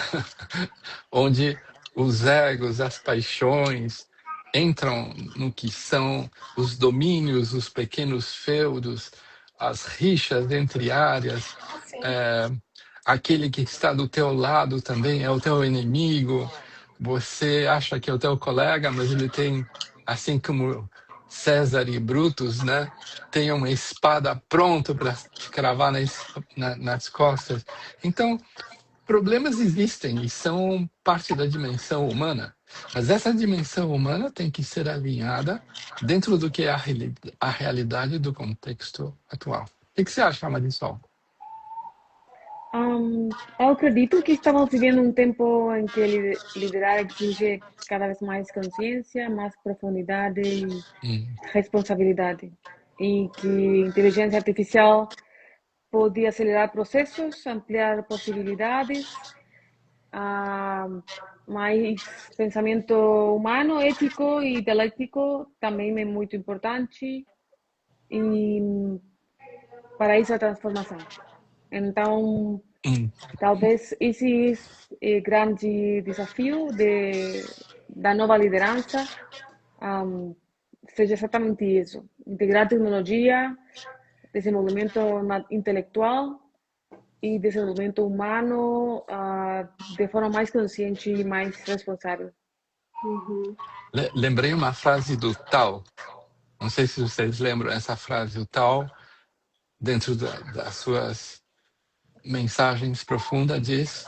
onde os egos, as paixões entram no que são os domínios, os pequenos feudos, as rixas entre áreas. Aquele que está do teu lado também é o teu inimigo. Você acha que é o teu colega, mas ele tem, assim como César e Brutus, né? Tem uma espada pronta para cravar nas costas. Então, problemas existem e são parte da dimensão humana. Mas essa dimensão humana tem que ser alinhada dentro do que é a realidade do contexto atual. O que você acha, Marisol? Eu acredito que estamos vivendo um tempo em que liderar exige cada vez mais consciência, mais profundidade e responsabilidade. E que inteligência artificial pode acelerar processos, ampliar possibilidades, mas pensamento humano, ético e dialético também é muito importante e para isso a transformação. Então, talvez esse é o grande desafio da nova liderança, seja exatamente isso: integrar tecnologia, desenvolvimento intelectual e desenvolvimento humano de forma mais consciente e mais responsável. Uhum. Lembrei uma frase do Tao. Não sei se vocês lembram essa frase. O Tao, dentro das suas mensagens profundas, diz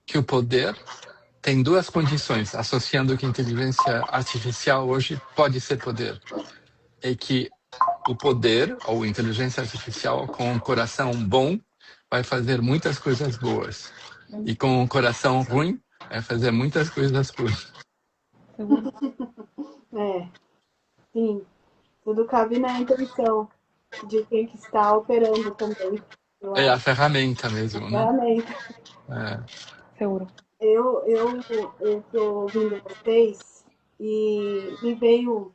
que o poder tem duas condições, associando que a inteligência artificial hoje pode ser poder. É que o poder, ou inteligência artificial, com um coração bom, vai fazer muitas coisas boas. E com um coração ruim, vai fazer muitas coisas ruins. Seguro? Sim. Tudo cabe na intenção de quem que está operando também. É a ferramenta mesmo, né? Seguro. Eu tô ouvindo vocês e me veio.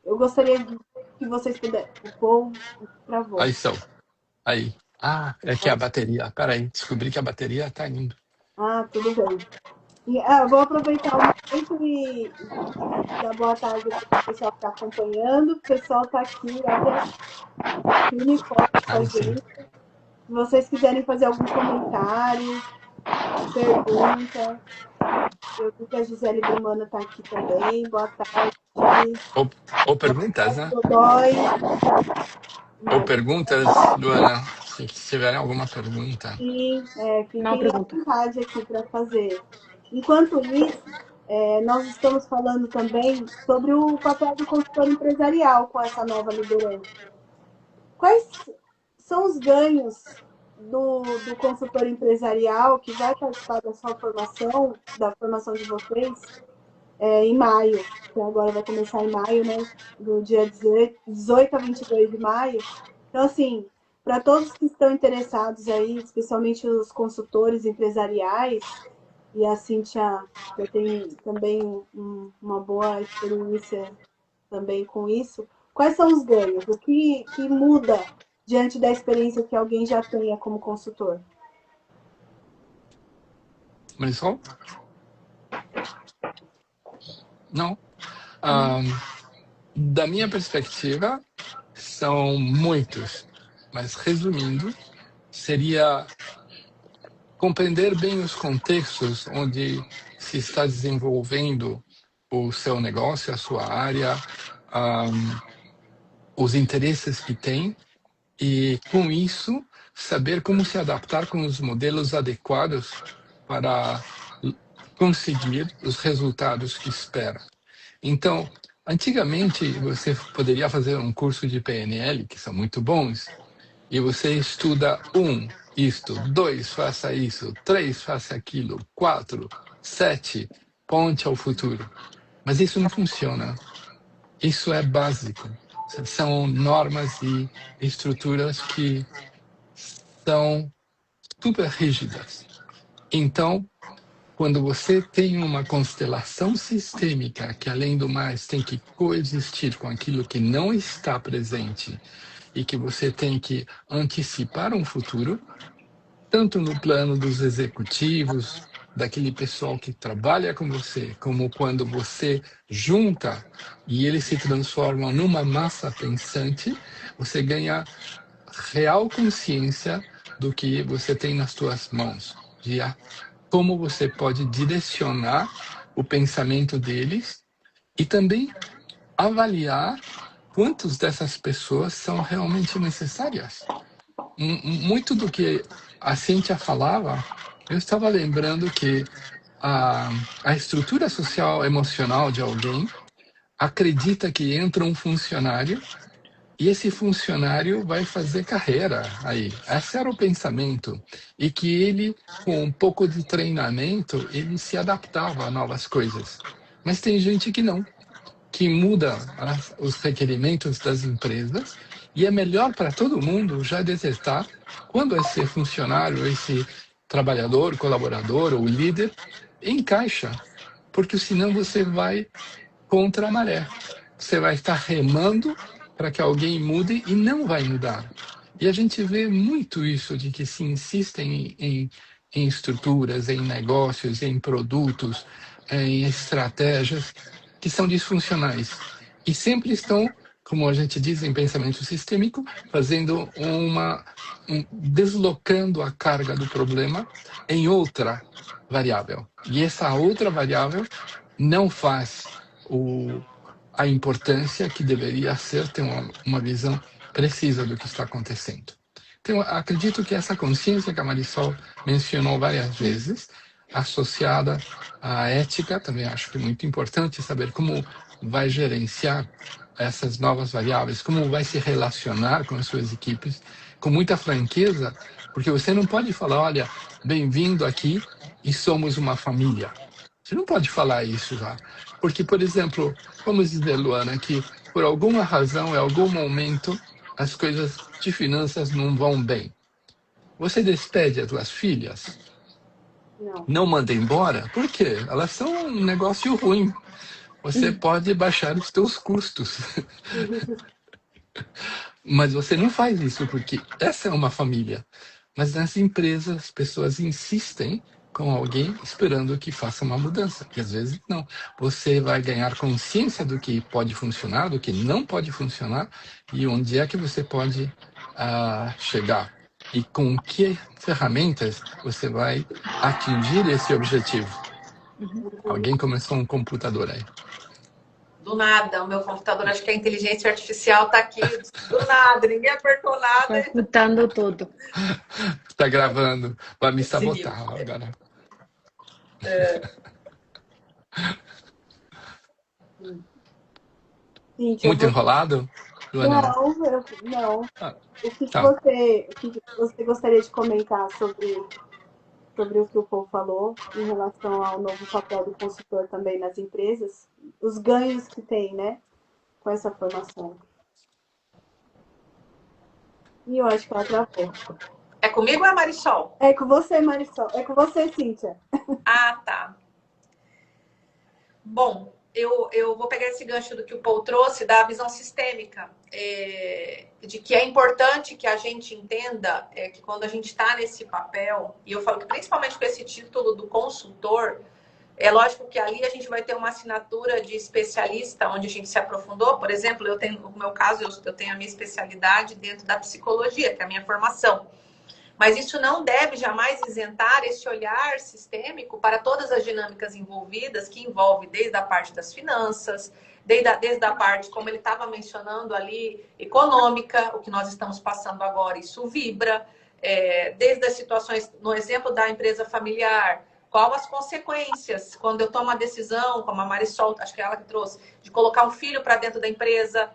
Eu gostaria que vocês pudessem. O povo travou. Aí são. Aí. Ah, é que a bateria. Peraí, descobri que a bateria está indo. Ah, tudo bem. Vou aproveitar o momento e dar boa tarde para o pessoal que está acompanhando. O pessoal está aqui, olha, firme e forte com a gente. Se vocês quiserem fazer algum comentário, pergunta, eu vi que a Gisele Brumana está aqui também. Boa tarde. Ou perguntas, né? Dói. Ou perguntas, Luana, se tiverem alguma pergunta. Sim, fiquem à vontade aqui para fazer. Enquanto isso, nós estamos falando também sobre o papel do consultor empresarial com essa nova liderança. Quais são os ganhos do consultor empresarial que vai participar da sua formação, da formação de vocês, em maio, que agora vai começar em maio, né? Do dia 18 a 22 de maio. Então, assim, para todos que estão interessados aí, especialmente os consultores empresariais, e a Cíntia já tem também uma boa experiência também com isso, quais são os ganhos? O que muda diante da experiência que alguém já tenha como consultor? Marisol? Não. Da minha perspectiva, são muitos. Mas, resumindo, seria compreender bem os contextos onde se está desenvolvendo o seu negócio, a sua área, os interesses que tem, e, com isso, saber como se adaptar com os modelos adequados para conseguir os resultados que espera. Então, antigamente, você poderia fazer um curso de PNL, que são muito bons, e você estuda 1, isto, 2, faça isso, 3, faça aquilo, 4, 7, ponte ao futuro. Mas isso não funciona. Isso é básico. São normas e estruturas que são super rígidas. Então, quando você tem uma constelação sistêmica que, além do mais, tem que coexistir com aquilo que não está presente e que você tem que antecipar um futuro, tanto no plano dos executivos, daquele pessoal que trabalha com você, como quando você junta e eles se transformam numa massa pensante, você ganha real consciência do que você tem nas suas mãos, de como você pode direcionar o pensamento deles e também avaliar quantas dessas pessoas são realmente necessárias. Muito do que a Cíntia falava, eu estava lembrando que a estrutura social emocional de alguém acredita que entra um funcionário e esse funcionário vai fazer carreira aí. Esse era o pensamento. E que ele, com um pouco de treinamento, ele se adaptava a novas coisas. Mas tem gente que não, que muda os requerimentos das empresas e é melhor para todo mundo já detectar quando esse funcionário, esse trabalhador, colaborador ou líder encaixa, porque senão você vai contra a maré. Você vai estar remando para que alguém mude e não vai mudar. E a gente vê muito isso de que se insistem em estruturas, em negócios, em produtos, em estratégias que são disfuncionais e sempre estão como a gente diz em pensamento sistêmico, fazendo deslocando a carga do problema em outra variável. E essa outra variável não faz a importância que deveria ser ter uma visão precisa do que está acontecendo. Então, acredito que essa consciência que a Marisol mencionou várias vezes, associada à ética, também acho que é muito importante saber como vai gerenciar essas novas variáveis, como vai se relacionar com as suas equipes, com muita franqueza, porque você não pode falar, olha, bem-vindo aqui e somos uma família. Você não pode falar isso já. Porque, por exemplo, vamos dizer, Luana, que por alguma razão, em algum momento, as coisas de finanças não vão bem. Você despede as suas filhas? Não manda embora? Por quê? Elas são um negócio ruim. Você pode baixar os seus custos. Mas você não faz isso porque essa é uma família. Mas nas empresas, as pessoas insistem com alguém esperando que faça uma mudança. E às vezes não. Você vai ganhar consciência do que pode funcionar, do que não pode funcionar e onde é que você pode chegar. E com que ferramentas você vai atingir esse objetivo. Alguém começou um computador aí. Do nada, o meu computador, acho que a inteligência artificial está aqui, do nada, ninguém apertou nada. Está escutando tudo. Está gravando, vai me sabotar agora. Muito enrolado? Não. O que você gostaria de comentar sobre o que o Paul falou em relação ao novo papel do consultor também nas empresas? Os ganhos que tem, né, com essa formação. E eu acho que ela travou. É comigo ou é Marisol? É com você, Marisol. É com você, Cíntia. Ah, tá. Bom, eu vou pegar esse gancho do que o Paul trouxe, da visão sistêmica, de que é importante que a gente entenda que quando a gente está nesse papel, e eu falo que principalmente com esse título do consultor, é lógico que ali a gente vai ter uma assinatura de especialista, onde a gente se aprofundou. Por exemplo, no meu caso, eu tenho a minha especialidade dentro da psicologia, que é a minha formação. Mas isso não deve jamais isentar esse olhar sistêmico para todas as dinâmicas envolvidas, que envolve desde a parte das finanças, desde a parte, como ele estava mencionando ali, econômica, o que nós estamos passando agora, isso vibra, desde as situações, no exemplo da empresa familiar, qual as consequências quando eu tomo a decisão, como a Marisol, acho que é ela que trouxe, de colocar um filho para dentro da empresa,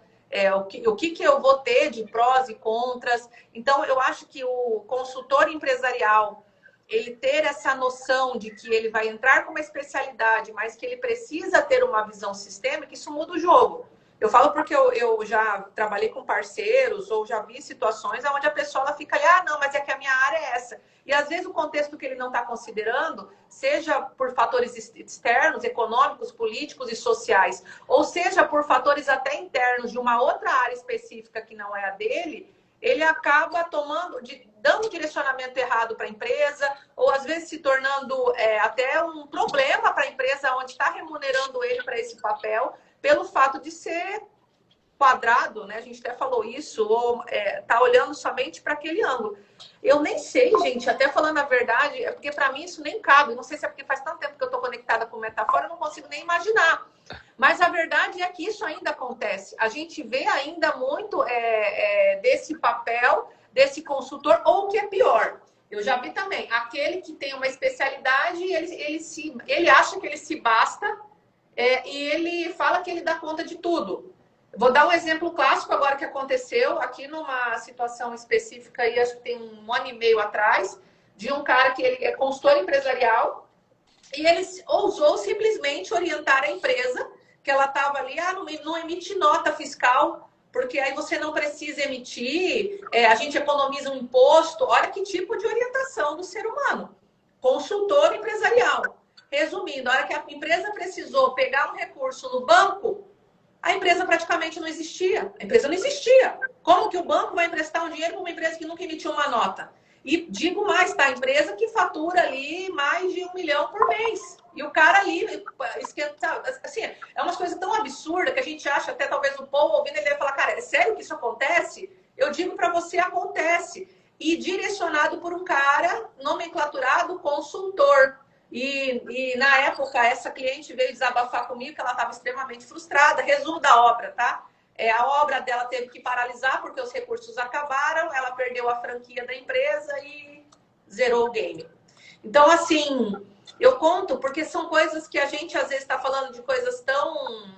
o que eu vou ter de prós e contras. Então, eu acho que o consultor empresarial, ele ter essa noção de que ele vai entrar com uma especialidade, mas que ele precisa ter uma visão sistêmica, isso muda o jogo. Eu falo porque eu já trabalhei com parceiros ou já vi situações onde a pessoa ela fica ali, não, mas é que a minha área é essa. E às vezes o contexto que ele não está considerando, seja por fatores externos, econômicos, políticos e sociais, ou seja por fatores até internos de uma outra área específica que não é a dele, ele acaba dando direcionamento errado para a empresa, ou às vezes se tornando até um problema para a empresa onde está remunerando ele para esse papel, pelo fato de ser quadrado, né? A gente até falou isso, ou tá olhando somente para aquele ângulo. Eu nem sei, gente, até falando a verdade, é porque para mim isso nem cabe. Não sei se é porque faz tanto tempo que eu estou conectada com metáfora, eu não consigo nem imaginar. Mas a verdade é que isso ainda acontece. A gente vê ainda muito desse papel, desse consultor, ou o que é pior. Eu já vi também, aquele que tem uma especialidade, ele acha que ele se basta, e ele fala que ele dá conta de tudo. Vou dar um exemplo clássico agora que aconteceu aqui numa situação específica, aí, acho que tem 1 ano e meio atrás, de um cara que ele é consultor empresarial e ele ousou simplesmente orientar a empresa que ela estava ali, não emite nota fiscal, porque aí você não precisa emitir, a gente economiza um imposto. Olha que tipo de orientação do ser humano. Consultor empresarial. Resumindo, a hora que a empresa precisou pegar um recurso no banco, a empresa praticamente não existia. A empresa não existia. Como que o banco vai emprestar um dinheiro para uma empresa que nunca emitiu uma nota? E digo mais, tá? Empresa que fatura ali mais de 1 milhão por mês. E o cara ali esquenta, assim, é umas coisas tão absurdas que a gente acha, até talvez o povo ouvindo, ele vai falar, cara, é sério que isso acontece? Eu digo para você, acontece. E direcionado por um cara nomenclaturado consultor. E na época, essa cliente veio desabafar comigo que ela estava extremamente frustrada. Resumo da obra, tá? A obra dela teve que paralisar porque os recursos acabaram, ela perdeu a franquia da empresa e zerou o game. Então, assim, eu conto porque são coisas que a gente às vezes está falando de coisas tão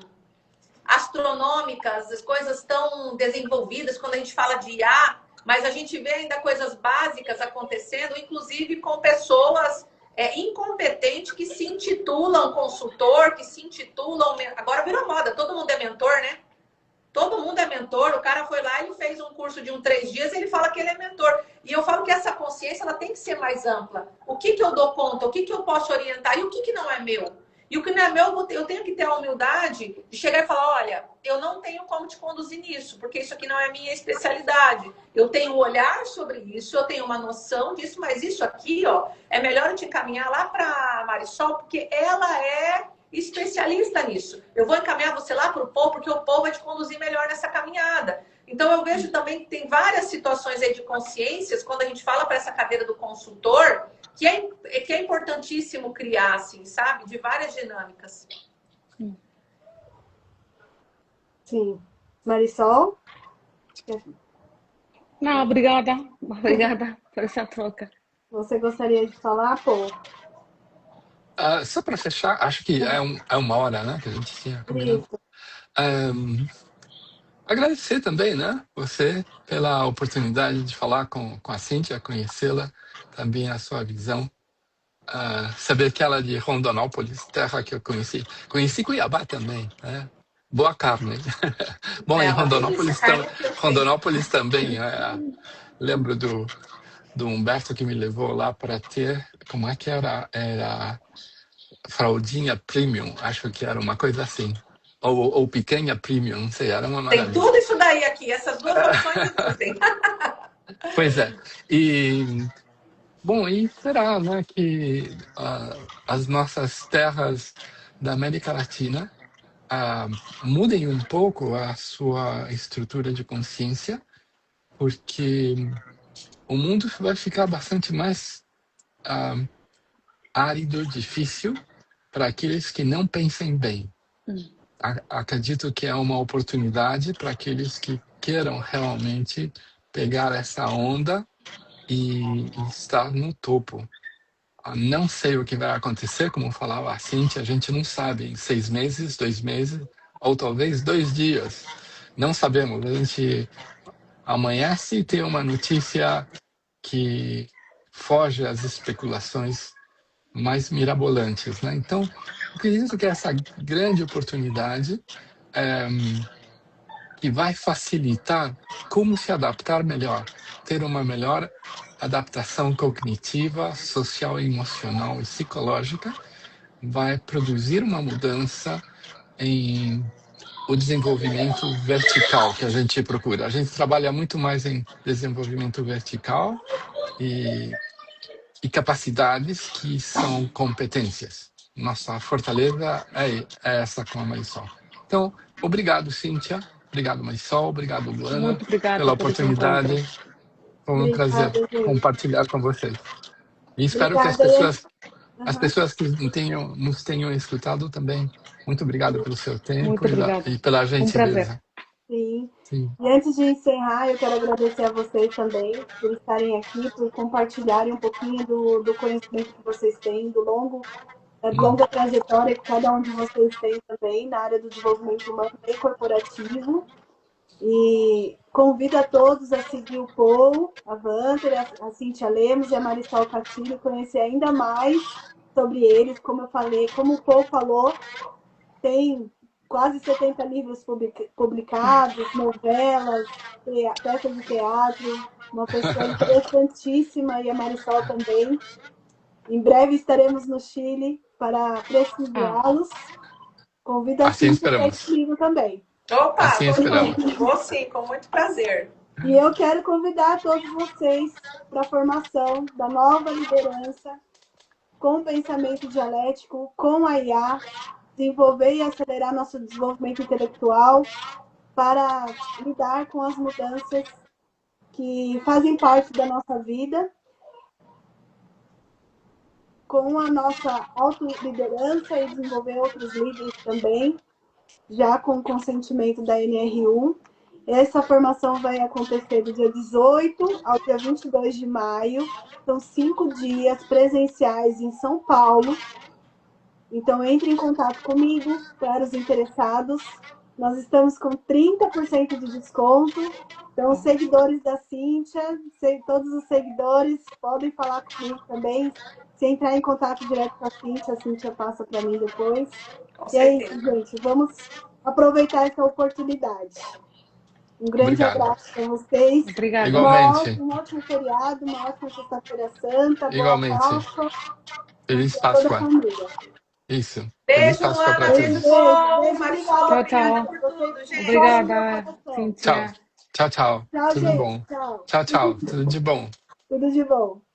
astronômicas, coisas tão desenvolvidas quando a gente fala de IA, mas a gente vê ainda coisas básicas acontecendo, inclusive com pessoas incompetentes que se intitulam consultor, que se intitulam... Agora virou moda, todo mundo é mentor, né? Todo mundo é mentor, o cara foi lá e fez um curso de 3 dias e ele fala que ele é mentor. E eu falo que essa consciência ela tem que ser mais ampla. O que eu dou conta, o que eu posso orientar e o que não é meu? E o que não é meu, eu tenho que ter a humildade de chegar e falar, olha, eu não tenho como te conduzir nisso, porque isso aqui não é minha especialidade. Eu tenho um olhar sobre isso, eu tenho uma noção disso, mas isso aqui, ó, é melhor eu te encaminhar lá para a Marisol, porque ela é especialista nisso. Eu vou encaminhar você lá para o Paul, porque o Paul vai te conduzir melhor nessa caminhada. Então, eu vejo também que tem várias situações aí de consciências, quando a gente fala para essa cadeira do consultor, que é importantíssimo criar, assim, sabe? De várias dinâmicas. Sim. Marisol? Não, obrigada. Obrigada por essa troca. Você gostaria de falar, Paul? Só para fechar, acho que é 1 hora, né, que a gente tinha combinado. Agradecer também, né, você pela oportunidade de falar com a Cíntia, conhecê-la, também a sua visão. Saber que ela é de Rondonópolis, terra que eu conheci. Conheci Cuiabá também, né? Boa carne. Bom, em Rondonópolis também. Lembro do Humberto que me levou lá para ter, como é que era? Era fraldinha premium, acho que era uma coisa assim. Ou picanha premium, não sei, era uma maravilha. Tem tudo isso daí aqui, essas duas opções existem. Pois é. Bom, e será, né, que as nossas terras da América Latina mudem um pouco a sua estrutura de consciência, porque o mundo vai ficar bastante mais árido, difícil para aqueles que não pensem bem. Acredito que é uma oportunidade para aqueles que queiram realmente pegar essa onda e estar no topo. Não sei o que vai acontecer, como falava a Cíntia, a gente não sabe, em 6 meses, 2 meses, ou talvez 2 dias. Não sabemos, a gente amanhece e tem uma notícia que foge às especulações mais mirabolantes, né? Então, acredito que essa grande oportunidade que vai facilitar como se adaptar melhor, ter uma melhor adaptação cognitiva, social, emocional e psicológica, vai produzir uma mudança em o desenvolvimento vertical que a gente procura. A gente trabalha muito mais em desenvolvimento vertical e capacidades que são competências. Nossa fortaleza é essa com a Marisol. Então, obrigado, Cíntia. Obrigado, Marisol. Obrigado, Luana, Muito obrigada pela oportunidade. Foi um prazer compartilhar com vocês. E espero que as pessoas que nos tenham escutado também. Muito obrigado pelo seu tempo e pela gentileza. Sim. E antes de encerrar, eu quero agradecer a vocês também por estarem aqui, por compartilharem um pouquinho do conhecimento que vocês têm, da longa trajetória que cada um de vocês tem também na área do desenvolvimento humano e corporativo. E convido a todos a seguir o Paul, a Vanter, a Cíntia Lemos e a Marisol Catino, conhecer ainda mais sobre eles. Como eu falei, como o Paul falou, tem quase 70 livros publicados, novelas, peças de teatro, uma pessoa interessantíssima, e a Marisol também. Em breve estaremos no Chile para prestigiá-los. Convido a Cíntia para esse livro também. Opa, assim esperamos. Vou sim, com muito prazer. E eu quero convidar todos vocês para a formação da nova liderança com pensamento dialético, com a IA, desenvolver e acelerar nosso desenvolvimento intelectual para lidar com as mudanças que fazem parte da nossa vida, com a nossa autoliderança e desenvolver outros líderes também, já com o consentimento da NR1. Essa formação vai acontecer do dia 18 ao dia 22 de maio. São 5 dias presenciais em São Paulo. Então, entre em contato comigo para os interessados. Nós estamos com 30% de desconto. Então, os seguidores da Cíntia, todos os seguidores, podem falar comigo também. Se entrar em contato direto com a Cíntia passa para mim depois. E é isso, gente. Vamos aproveitar essa oportunidade. Um grande abraço para vocês. Obrigada. Igualmente. Um ótimo feriado, uma ótima Sexta-feira Santa. Igualmente. Boa Páscoa. Feliz Para toda a Páscoa. família. Isso. Beijo, Feliz Páscoa para Luana. todos. Beijo, Marisol, Tchau. obrigada por tudo, gente. Obrigada, Tchau. Cíntia. Tchau, tchau. Tchau, Tudo gente. bom. Tchau. Tchau, tchau. Tudo de bom. Tudo de bom.